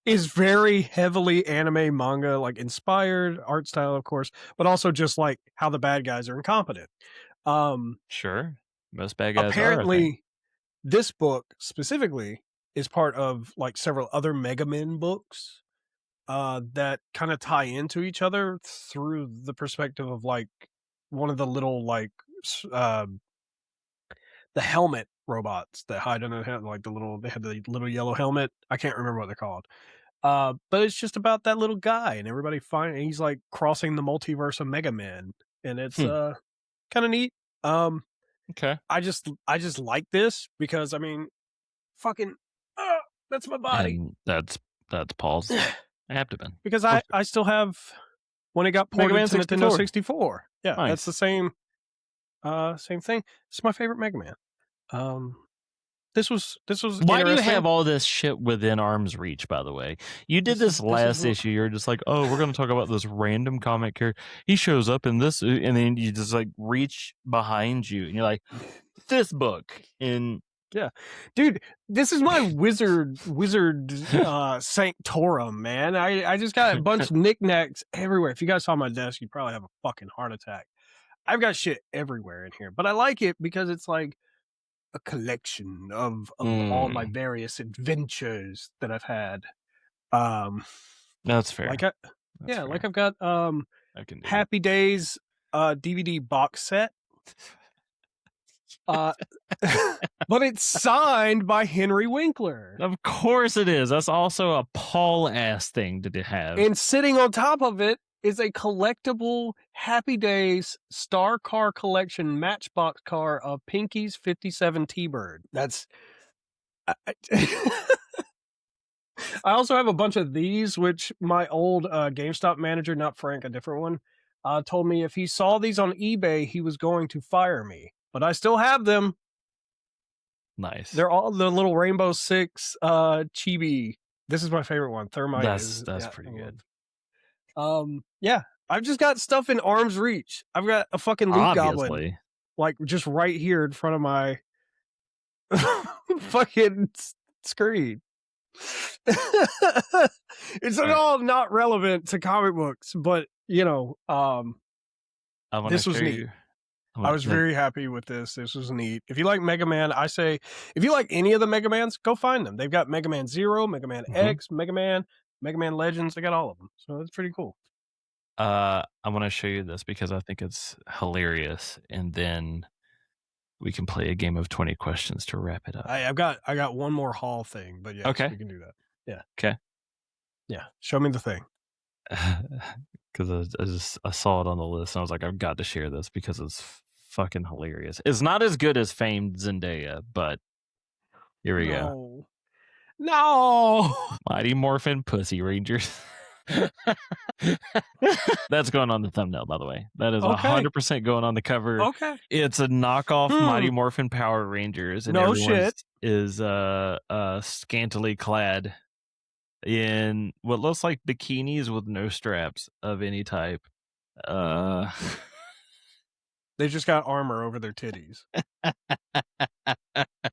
[SPEAKER 2] is very heavily anime manga like inspired, art style of course, but also just like how the bad guys are incompetent.
[SPEAKER 1] Sure, most bad guys
[SPEAKER 2] apparently this book specifically is part of like several other Mega Man books that kind of tie into each other through the perspective of like one of the little like the helmet robots that hide under the head, like they had the little yellow helmet. I can't remember what they're called. But it's just about that little guy and everybody he's like crossing the multiverse of Mega Man, and it's kind of neat.
[SPEAKER 1] Okay.
[SPEAKER 2] I just like this because I mean, fucking, that's my body.
[SPEAKER 1] And that's Paul's abdomen.
[SPEAKER 2] Because I still have when it got ported to Nintendo 64. Yeah, nice. That's the same thing. It's my favorite Mega Man. This was
[SPEAKER 1] why do you have all this shit within arm's reach, by the way? You did this last issue. You're just like, oh, we're going to talk about this random comic character. He shows up in this, and then you just like reach behind you, and you're like, this book. And
[SPEAKER 2] yeah, dude, this is my wizard sanctorum, man. I just got a bunch of knickknacks everywhere. If you guys saw my desk, you'd probably have a fucking heart attack. I've got shit everywhere in here, but I like it because it's like a collection of all my various adventures that I've had.
[SPEAKER 1] That's fair.
[SPEAKER 2] Like I've got Happy Days DVD box set. But it's signed by Henry Winkler.
[SPEAKER 1] Of course it is. That's also a Paul ass thing to have.
[SPEAKER 2] And sitting on top of it is a collectible Happy Days Star Car Collection Matchbox car of Pinky's 57 T-Bird. That's... I also have a bunch of these, which my old GameStop manager, not Frank, a different one, told me if he saw these on eBay, he was going to fire me. But I still have them.
[SPEAKER 1] Nice.
[SPEAKER 2] They're all the little Rainbow Six chibi. This is my favorite one. Thermite.
[SPEAKER 1] That's pretty good.
[SPEAKER 2] Yeah, I've just got stuff in arm's reach. I've got a fucking Loot Goblin, like just right here in front of my fucking screen. It's all not relevant to comic books, but you know, this was neat. I was very happy with this. This was neat. If you like Mega Man, I say, if you like any of the Mega Mans, go find them. They've got Mega Man 0, Mega Man X, Mega Man Legends. They got all of them. So it's pretty cool.
[SPEAKER 1] I want to show you this because I think it's hilarious. And then we can play a game of 20 questions to wrap it up.
[SPEAKER 2] I got one more haul thing, but yeah,
[SPEAKER 1] okay.
[SPEAKER 2] We can do that. Yeah.
[SPEAKER 1] Okay.
[SPEAKER 2] Yeah. Show me the thing.
[SPEAKER 1] Because I saw it on the list and I was like, I've got to share this because it's fucking hilarious. It's not as good as famed Zendaya, but here we go.
[SPEAKER 2] No.
[SPEAKER 1] Mighty Morphin Pussy Rangers. That's going on the thumbnail, by the way. That is 100% going on the cover.
[SPEAKER 2] Okay.
[SPEAKER 1] It's a knockoff Mighty Morphin Power Rangers, and everyone is scantily clad in what looks like bikinis with no straps of any type.
[SPEAKER 2] They just got armor over their titties.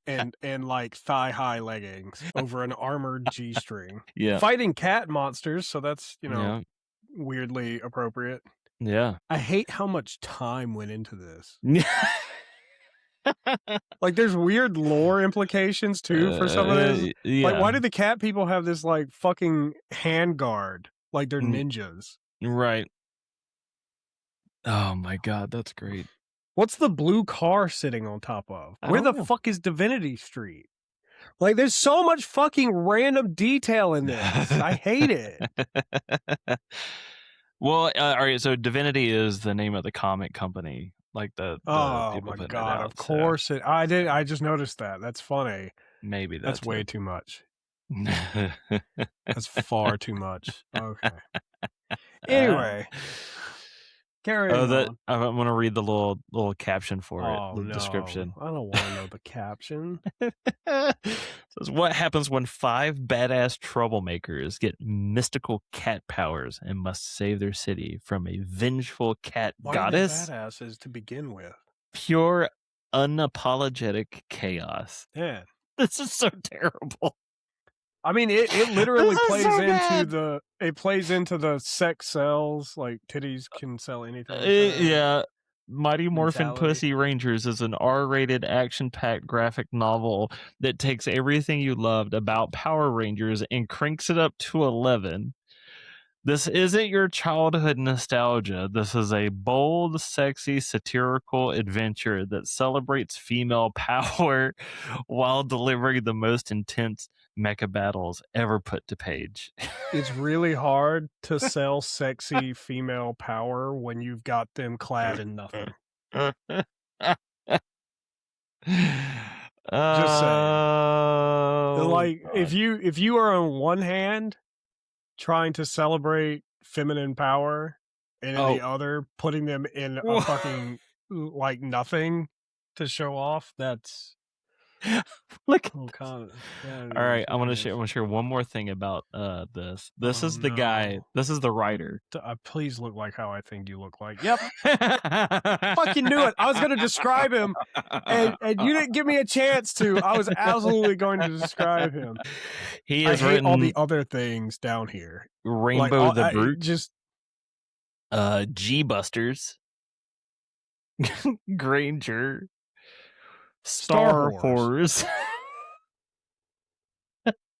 [SPEAKER 2] and like thigh-high leggings over an armored G-string.
[SPEAKER 1] Yeah.
[SPEAKER 2] Fighting cat monsters, so that's, weirdly appropriate.
[SPEAKER 1] Yeah.
[SPEAKER 2] I hate how much time went into this. Like, there's weird lore implications, too, for some of this.
[SPEAKER 1] Yeah.
[SPEAKER 2] Like, why do the cat people have this, like, fucking handguard? Like, they're ninjas.
[SPEAKER 1] Right. Oh, my God, that's great.
[SPEAKER 2] What's the blue car sitting on top of? Where the fuck is Divinity Street? Like, there's so much fucking random detail in this. I hate it.
[SPEAKER 1] Well, all right, so Divinity is the name of the comic company. Like the people
[SPEAKER 2] my God, of course it. I just noticed that. That's funny.
[SPEAKER 1] Maybe
[SPEAKER 2] that's way too much. That's far too much. Okay. Anyway. Carry on.
[SPEAKER 1] I'm going to read the little caption for it, the description.
[SPEAKER 2] I don't want to know the caption.
[SPEAKER 1] Says, what happens when 5 badass troublemakers get mystical cat powers and must save their city from a vengeful cat goddess?
[SPEAKER 2] Why are they badasses to begin with?
[SPEAKER 1] Pure, unapologetic chaos.
[SPEAKER 2] Yeah.
[SPEAKER 1] This is so terrible.
[SPEAKER 2] I mean, it literally plays into the sex sells, like titties can sell anything.
[SPEAKER 1] Yeah. Mighty Morphin Pussy Rangers is an R-rated action-packed graphic novel that takes everything you loved about Power Rangers and cranks it up to 11. This isn't your childhood nostalgia. This is a bold, sexy, satirical adventure that celebrates female power while delivering the most intense mecha battles ever put to page.
[SPEAKER 2] It's really hard to sell sexy female power when you've got them clad in nothing. Just saying. Like, if you are on one hand trying to celebrate feminine power, and in the other putting them in a fucking like nothing to show off, that's
[SPEAKER 1] look. All right, I want to share one more thing about this. This is the guy. This is the writer.
[SPEAKER 2] Please look like how I think you look like. Yep. Fucking knew it. I was going to describe him, and you didn't give me a chance to. I was absolutely going to describe him.
[SPEAKER 1] He has
[SPEAKER 2] written all the other things down here.
[SPEAKER 1] Rainbow the Brute. G-Busters. Granger. Star Wars.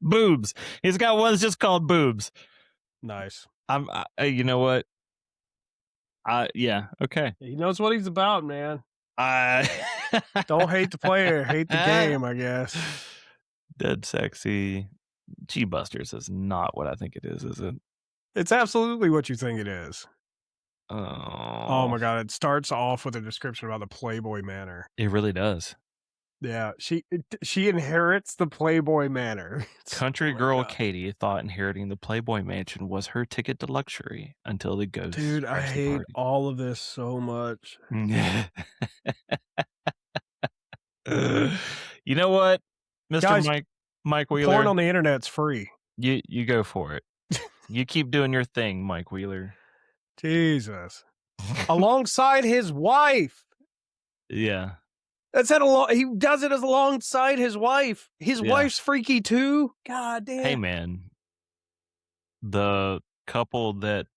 [SPEAKER 1] Boobs. He's got one that's just called Boobs.
[SPEAKER 2] Nice.
[SPEAKER 1] You know what? Yeah. Okay.
[SPEAKER 2] He knows what he's about, man. Don't hate the player, hate the game, I guess.
[SPEAKER 1] Dead sexy. G-Busters is not what I think it is it?
[SPEAKER 2] It's absolutely what you think it is.
[SPEAKER 1] Oh
[SPEAKER 2] my God. It starts off with a description about the Playboy Manor.
[SPEAKER 1] It really does.
[SPEAKER 2] Yeah, she inherits the Playboy Manor.
[SPEAKER 1] Country girl Katie thought inheriting the Playboy Mansion was her ticket to luxury until the ghost.
[SPEAKER 2] Dude, I hate all of this so much.
[SPEAKER 1] You know what, Mr. Guys, Mike Wheeler?
[SPEAKER 2] Porn on the internet's free.
[SPEAKER 1] You go for it. You keep doing your thing, Mike Wheeler.
[SPEAKER 2] Jesus. Alongside his wife.
[SPEAKER 1] Yeah.
[SPEAKER 2] He does it as alongside his wife. His wife's freaky too. God damn.
[SPEAKER 1] Hey man, the couple that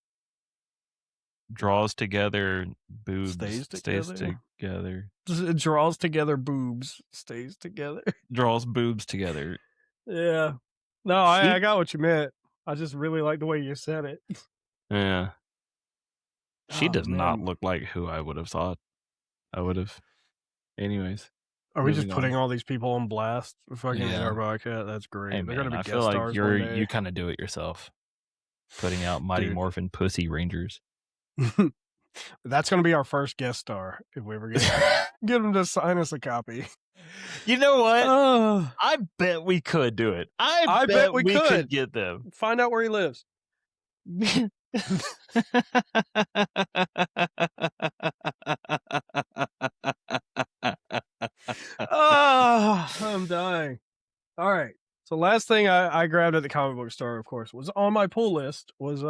[SPEAKER 1] draws together boobs stays together.
[SPEAKER 2] Draws together boobs stays together.
[SPEAKER 1] Draws boobs together.
[SPEAKER 2] Yeah. No, I got what you meant. I just really like the way you said it.
[SPEAKER 1] Yeah. She does not look like who I would have thought I would have. Anyways,
[SPEAKER 2] are we just putting all these people on blast? Fucking Arbaka, that's great.
[SPEAKER 1] Hey,
[SPEAKER 2] They're gonna be
[SPEAKER 1] guest stars. You kind of do it yourself, putting out Mighty Morphin Pussy Rangers.
[SPEAKER 2] That's gonna be our first guest star if we ever get them to sign us a copy.
[SPEAKER 1] You know what? I bet we could do it. I bet we could get them.
[SPEAKER 2] Find out where he lives. Oh, I'm dying. All right. So last thing I grabbed at the comic book store, of course, was on my pull list was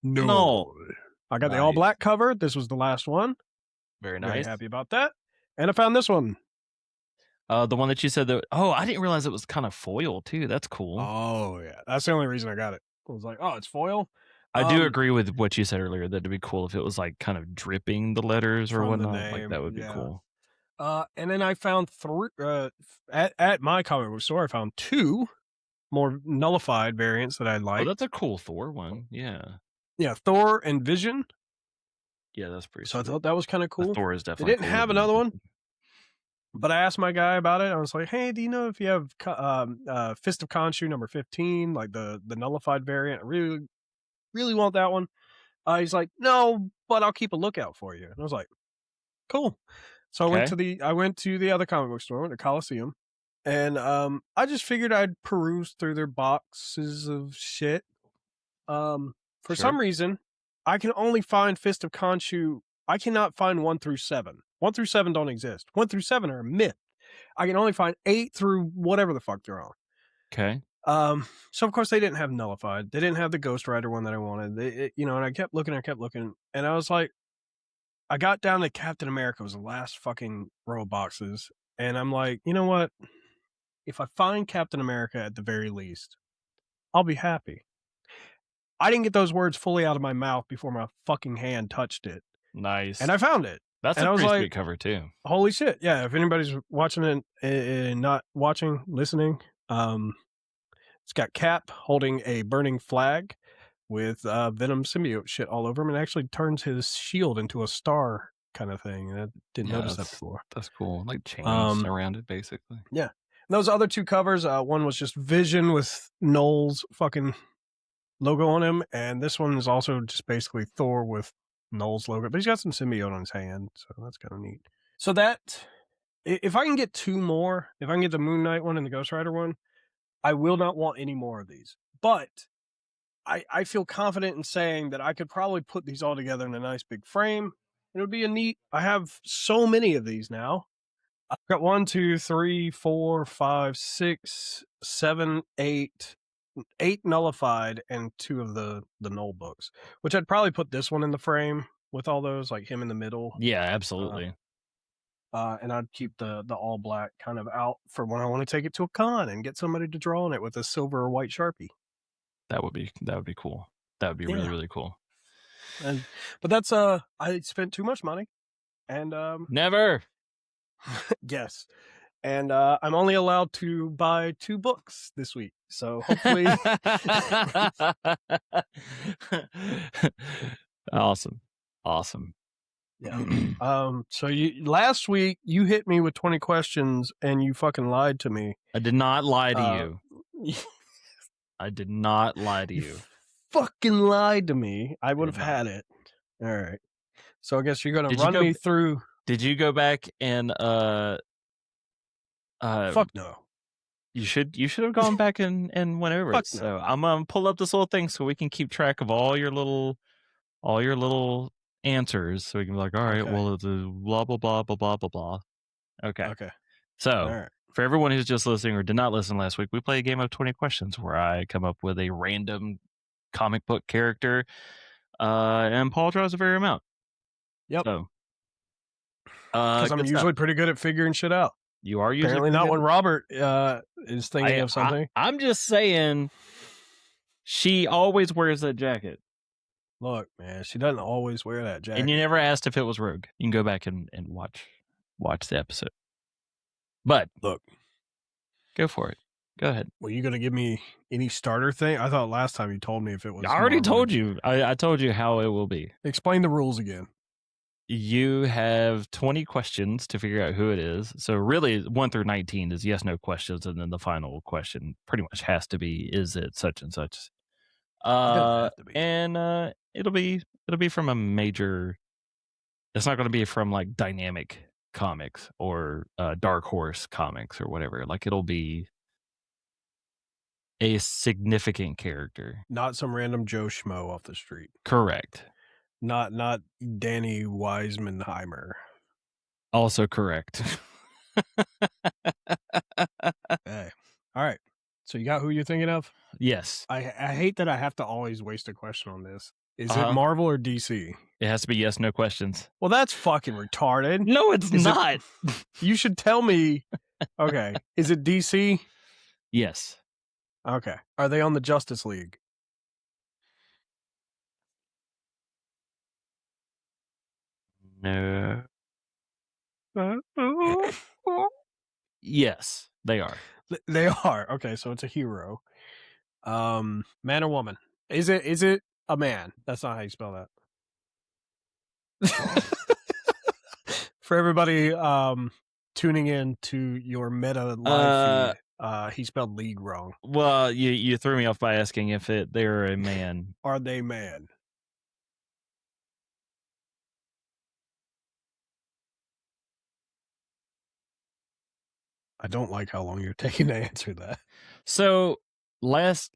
[SPEAKER 1] No.
[SPEAKER 2] I got the all
[SPEAKER 1] Nice.
[SPEAKER 2] black cover. This was the last one.
[SPEAKER 1] Very
[SPEAKER 2] Very
[SPEAKER 1] nice.
[SPEAKER 2] happy about that. And I found this one.
[SPEAKER 1] The one that you said that. Oh, I didn't realize it was kind of foil too. That's cool.
[SPEAKER 2] Oh yeah, that's the only reason I got it. I was like, oh, it's foil.
[SPEAKER 1] I do agree with what you said earlier. That'd be cool if it was like kind of dripping the letters or whatnot. Like that would be cool.
[SPEAKER 2] And then I found at my comic book store. I found 2 more nullified variants that I like.
[SPEAKER 1] Oh, that's a cool Thor one. Yeah.
[SPEAKER 2] Yeah, Thor and Vision.
[SPEAKER 1] Yeah, that's pretty.
[SPEAKER 2] So sweet. I thought that was kind of cool.
[SPEAKER 1] Thor is definitely.
[SPEAKER 2] They didn't have another one, but I asked my guy about it. I was like, "Hey, do you know if you have Fist of Khonshu number 15, like the nullified variant? I really want that one." He's like, "No, but I'll keep a lookout for you." And I was like, "Cool." So I went to the other comic book store, the Coliseum, and I just figured I'd peruse through their boxes of shit. For some reason, I can only find Fist of Khonshu. I cannot find 1 through 7. 1 through 7 don't exist. 1 through 7 are a myth. I can only find 8 through whatever the fuck they're on.
[SPEAKER 1] Okay.
[SPEAKER 2] So of course they didn't have nullified. They didn't have the Ghost Rider one that I wanted. And I kept looking, and I was like, I got down to Captain America. It was the last fucking row of boxes, and I'm like, you know what? If I find Captain America at the very least, I'll be happy. I didn't get those words fully out of my mouth before my fucking hand touched it.
[SPEAKER 1] Nice.
[SPEAKER 2] And I found it.
[SPEAKER 1] That's
[SPEAKER 2] and
[SPEAKER 1] a
[SPEAKER 2] I was
[SPEAKER 1] pretty
[SPEAKER 2] like,
[SPEAKER 1] sweet cover too.
[SPEAKER 2] Holy shit. Yeah, if anybody's watching it and not watching, listening, it's got Cap holding a burning flag with Venom symbiote shit all over him, and actually turns his shield into a star kind of thing. I didn't notice that before.
[SPEAKER 1] That's cool. Like chains around it, basically.
[SPEAKER 2] Yeah. And those other 2 covers, one was just Vision with Knowles' fucking logo on him, and this one is also just basically Thor with Knowles' logo, but he's got some symbiote on his hand, so that's kind of neat. So that, if I can get 2 more, if I can get the Moon Knight one and the Ghost Rider one, I will not want any more of these. But I feel confident in saying that I could probably put these all together in a nice big frame. It would be a neat. I have so many of these now. I've got 1, 2, 3, 4, 5, 6, 7, 8 nullified, and 2 of the Knoll books, which I'd probably put this one in the frame with all those, like him in the middle.
[SPEAKER 1] Yeah, absolutely.
[SPEAKER 2] And I'd keep the all black kind of out for when I want to take it to a con and get somebody to draw on it with a silver or white Sharpie.
[SPEAKER 1] That would be cool. That would be really, really cool.
[SPEAKER 2] But that's I spent too much money, and
[SPEAKER 1] never.
[SPEAKER 2] Yes. And I'm only allowed to buy 2 books this week, so hopefully.
[SPEAKER 1] Awesome.
[SPEAKER 2] Yeah. So last week you hit me with 20 questions and you fucking lied to me.
[SPEAKER 1] I did not lie to you. I did not lie to you.
[SPEAKER 2] Fucking lied to me. I would have had it. All right. So I guess you're gonna run me through.
[SPEAKER 1] Did you go back and
[SPEAKER 2] fuck no.
[SPEAKER 1] You should have gone back and went over it. So I'm gonna pull up this little thing so we can keep track of all your little answers, so we can be like, all right, well, it's a blah blah blah blah blah blah blah. Okay. So for everyone who's just listening or did not listen last week, we play a game of 20 questions where I come up with a random comic book character, and Paul draws a very amount.
[SPEAKER 2] Yep.
[SPEAKER 1] So,
[SPEAKER 2] because I'm usually pretty good at figuring shit out.
[SPEAKER 1] You are usually
[SPEAKER 2] apparently not when Robert is thinking of something.
[SPEAKER 1] I'm just saying, she always wears that jacket.
[SPEAKER 2] Look, man, she doesn't always wear that jacket.
[SPEAKER 1] And you never asked if it was Rogue. You can go back and watch the episode. But
[SPEAKER 2] look,
[SPEAKER 1] go for it. Go ahead.
[SPEAKER 2] Were you going to give me any starter thing? I thought last time you told me if it was.
[SPEAKER 1] I already told you. I told you how it will be.
[SPEAKER 2] Explain the rules again.
[SPEAKER 1] You have 20 questions to figure out who it is. So really 1 through 19 is yes, no questions. And then the final question pretty much has to be, is it such and such? It doesn't have to be. And it'll be from a major, it's not going to be from like Dynamic Comics or Dark Horse Comics or whatever. Like it'll be A significant character.
[SPEAKER 2] Not some random Joe Schmo off the street.
[SPEAKER 1] Correct.
[SPEAKER 2] Not Danny Weisenheimer.
[SPEAKER 1] Also correct.
[SPEAKER 2] Hey. All right. So you got who you're thinking of?
[SPEAKER 1] Yes.
[SPEAKER 2] I hate that I have to always waste a question on this. Is it Marvel or DC?
[SPEAKER 1] It has to be yes, no questions.
[SPEAKER 2] Well, that's fucking retarded.
[SPEAKER 1] No, it's not.
[SPEAKER 2] You should tell me. Okay. Is it DC?
[SPEAKER 1] Yes.
[SPEAKER 2] Okay. Are they on the Justice League?
[SPEAKER 1] No. Yes, they are.
[SPEAKER 2] They are. Okay, so it's a hero. Man or woman? Is it a man? That's not how you spell that. For everybody tuning in to your Meta live feed, he spelled league wrong.
[SPEAKER 1] Well, you threw me off by asking if they're a man.
[SPEAKER 2] Are they man? I don't like how long you're taking to answer that.
[SPEAKER 1] So last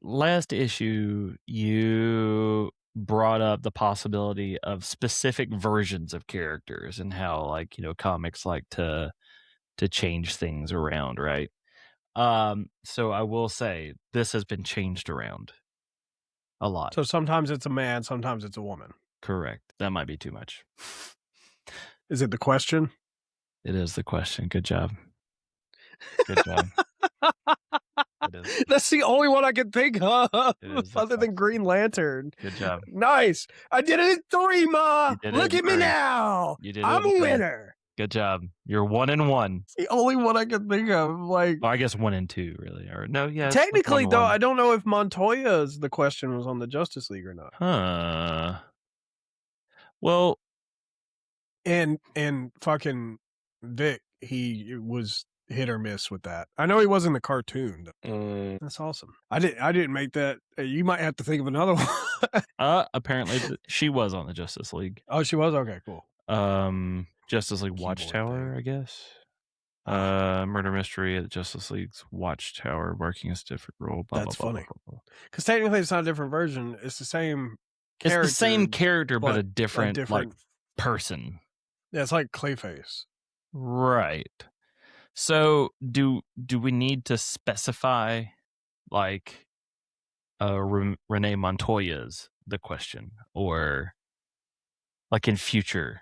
[SPEAKER 1] issue, you brought up the possibility of specific versions of characters and how, like, comics like to change things around, right? So I will say this has been changed around a lot.
[SPEAKER 2] So sometimes it's a man, sometimes it's a woman.
[SPEAKER 1] Correct. That might be too much.
[SPEAKER 2] Is it the question?
[SPEAKER 1] It is the question. Good job. Good job.
[SPEAKER 2] That's the only one I can think of other than Green Lantern.
[SPEAKER 1] Good job.
[SPEAKER 2] Nice. I did it in 3, Ma. Look at me now.
[SPEAKER 1] You did
[SPEAKER 2] I'm a winner.
[SPEAKER 1] Good job. You're 1-1.
[SPEAKER 2] It's the only one I can think of. Like,
[SPEAKER 1] well, I guess 1 and 2, really. Or no, yeah.
[SPEAKER 2] Technically, though, I don't know if Montoya's the question was on the Justice League or not.
[SPEAKER 1] Huh. Well,
[SPEAKER 2] and fucking Vic, he was hit or miss with that. I know he was in the cartoon. That's awesome. I didn't make that. You might have to think of another one.
[SPEAKER 1] Apparently she was on the Justice League.
[SPEAKER 2] Oh, she was? Okay, cool.
[SPEAKER 1] Justice League Watchtower, I guess. Murder mystery at Justice League's Watchtower, working as a different role.
[SPEAKER 2] That's funny. Because technically it's not a different version. It's the same character.
[SPEAKER 1] It's the same character, but a different like person.
[SPEAKER 2] Yeah, it's like Clayface.
[SPEAKER 1] Right. So do we need to specify, like, Renee Montoya's the question, or like in future?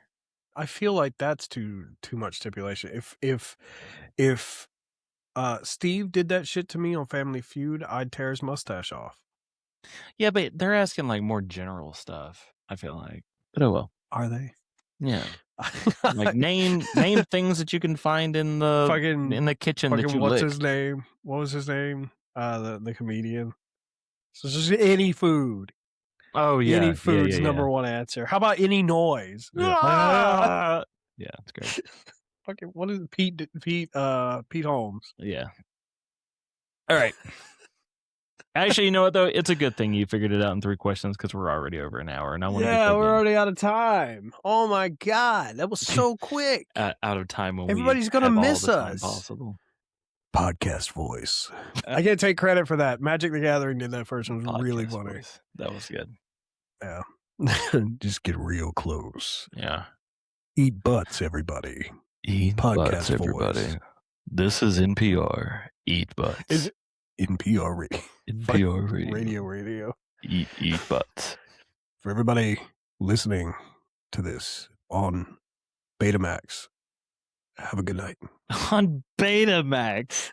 [SPEAKER 2] I feel like that's too much stipulation. If Steve did that shit to me on Family Feud, I'd tear his mustache off.
[SPEAKER 1] Yeah, but they're asking like more general stuff, I feel like. But oh well.
[SPEAKER 2] Are they?
[SPEAKER 1] Yeah. Like name things that you can find in the kitchen that you
[SPEAKER 2] what's
[SPEAKER 1] licked.
[SPEAKER 2] His name? What was his name? The comedian. So it's just any food.
[SPEAKER 1] Oh yeah.
[SPEAKER 2] Any food's number one answer. How about any noise?
[SPEAKER 1] Yeah, yeah, that's great.
[SPEAKER 2] Fucking what is it? Pete Holmes.
[SPEAKER 1] Yeah. All right. Actually, you know what though? It's a good thing you figured it out in 3 questions because we're already over an hour, and I want to.
[SPEAKER 2] Yeah, we're already out of time. Oh my god, that was so quick.
[SPEAKER 1] Out of time when
[SPEAKER 2] everybody's gonna miss us.
[SPEAKER 1] Possible.
[SPEAKER 2] Podcast voice. I can't take credit for that. Magic the Gathering did that first. It was really funny.
[SPEAKER 1] Voice. That was good.
[SPEAKER 2] Yeah. Just get real close.
[SPEAKER 1] Yeah.
[SPEAKER 2] Eat butts, everybody.
[SPEAKER 1] Eat
[SPEAKER 2] podcast
[SPEAKER 1] butts, everybody.
[SPEAKER 2] voice.
[SPEAKER 1] This is NPR. Eat butts.
[SPEAKER 2] Is it NPR radio?
[SPEAKER 1] NPR
[SPEAKER 2] radio.
[SPEAKER 1] Eat butts.
[SPEAKER 2] For everybody listening to this on Betamax, have a good night.
[SPEAKER 1] On Betamax.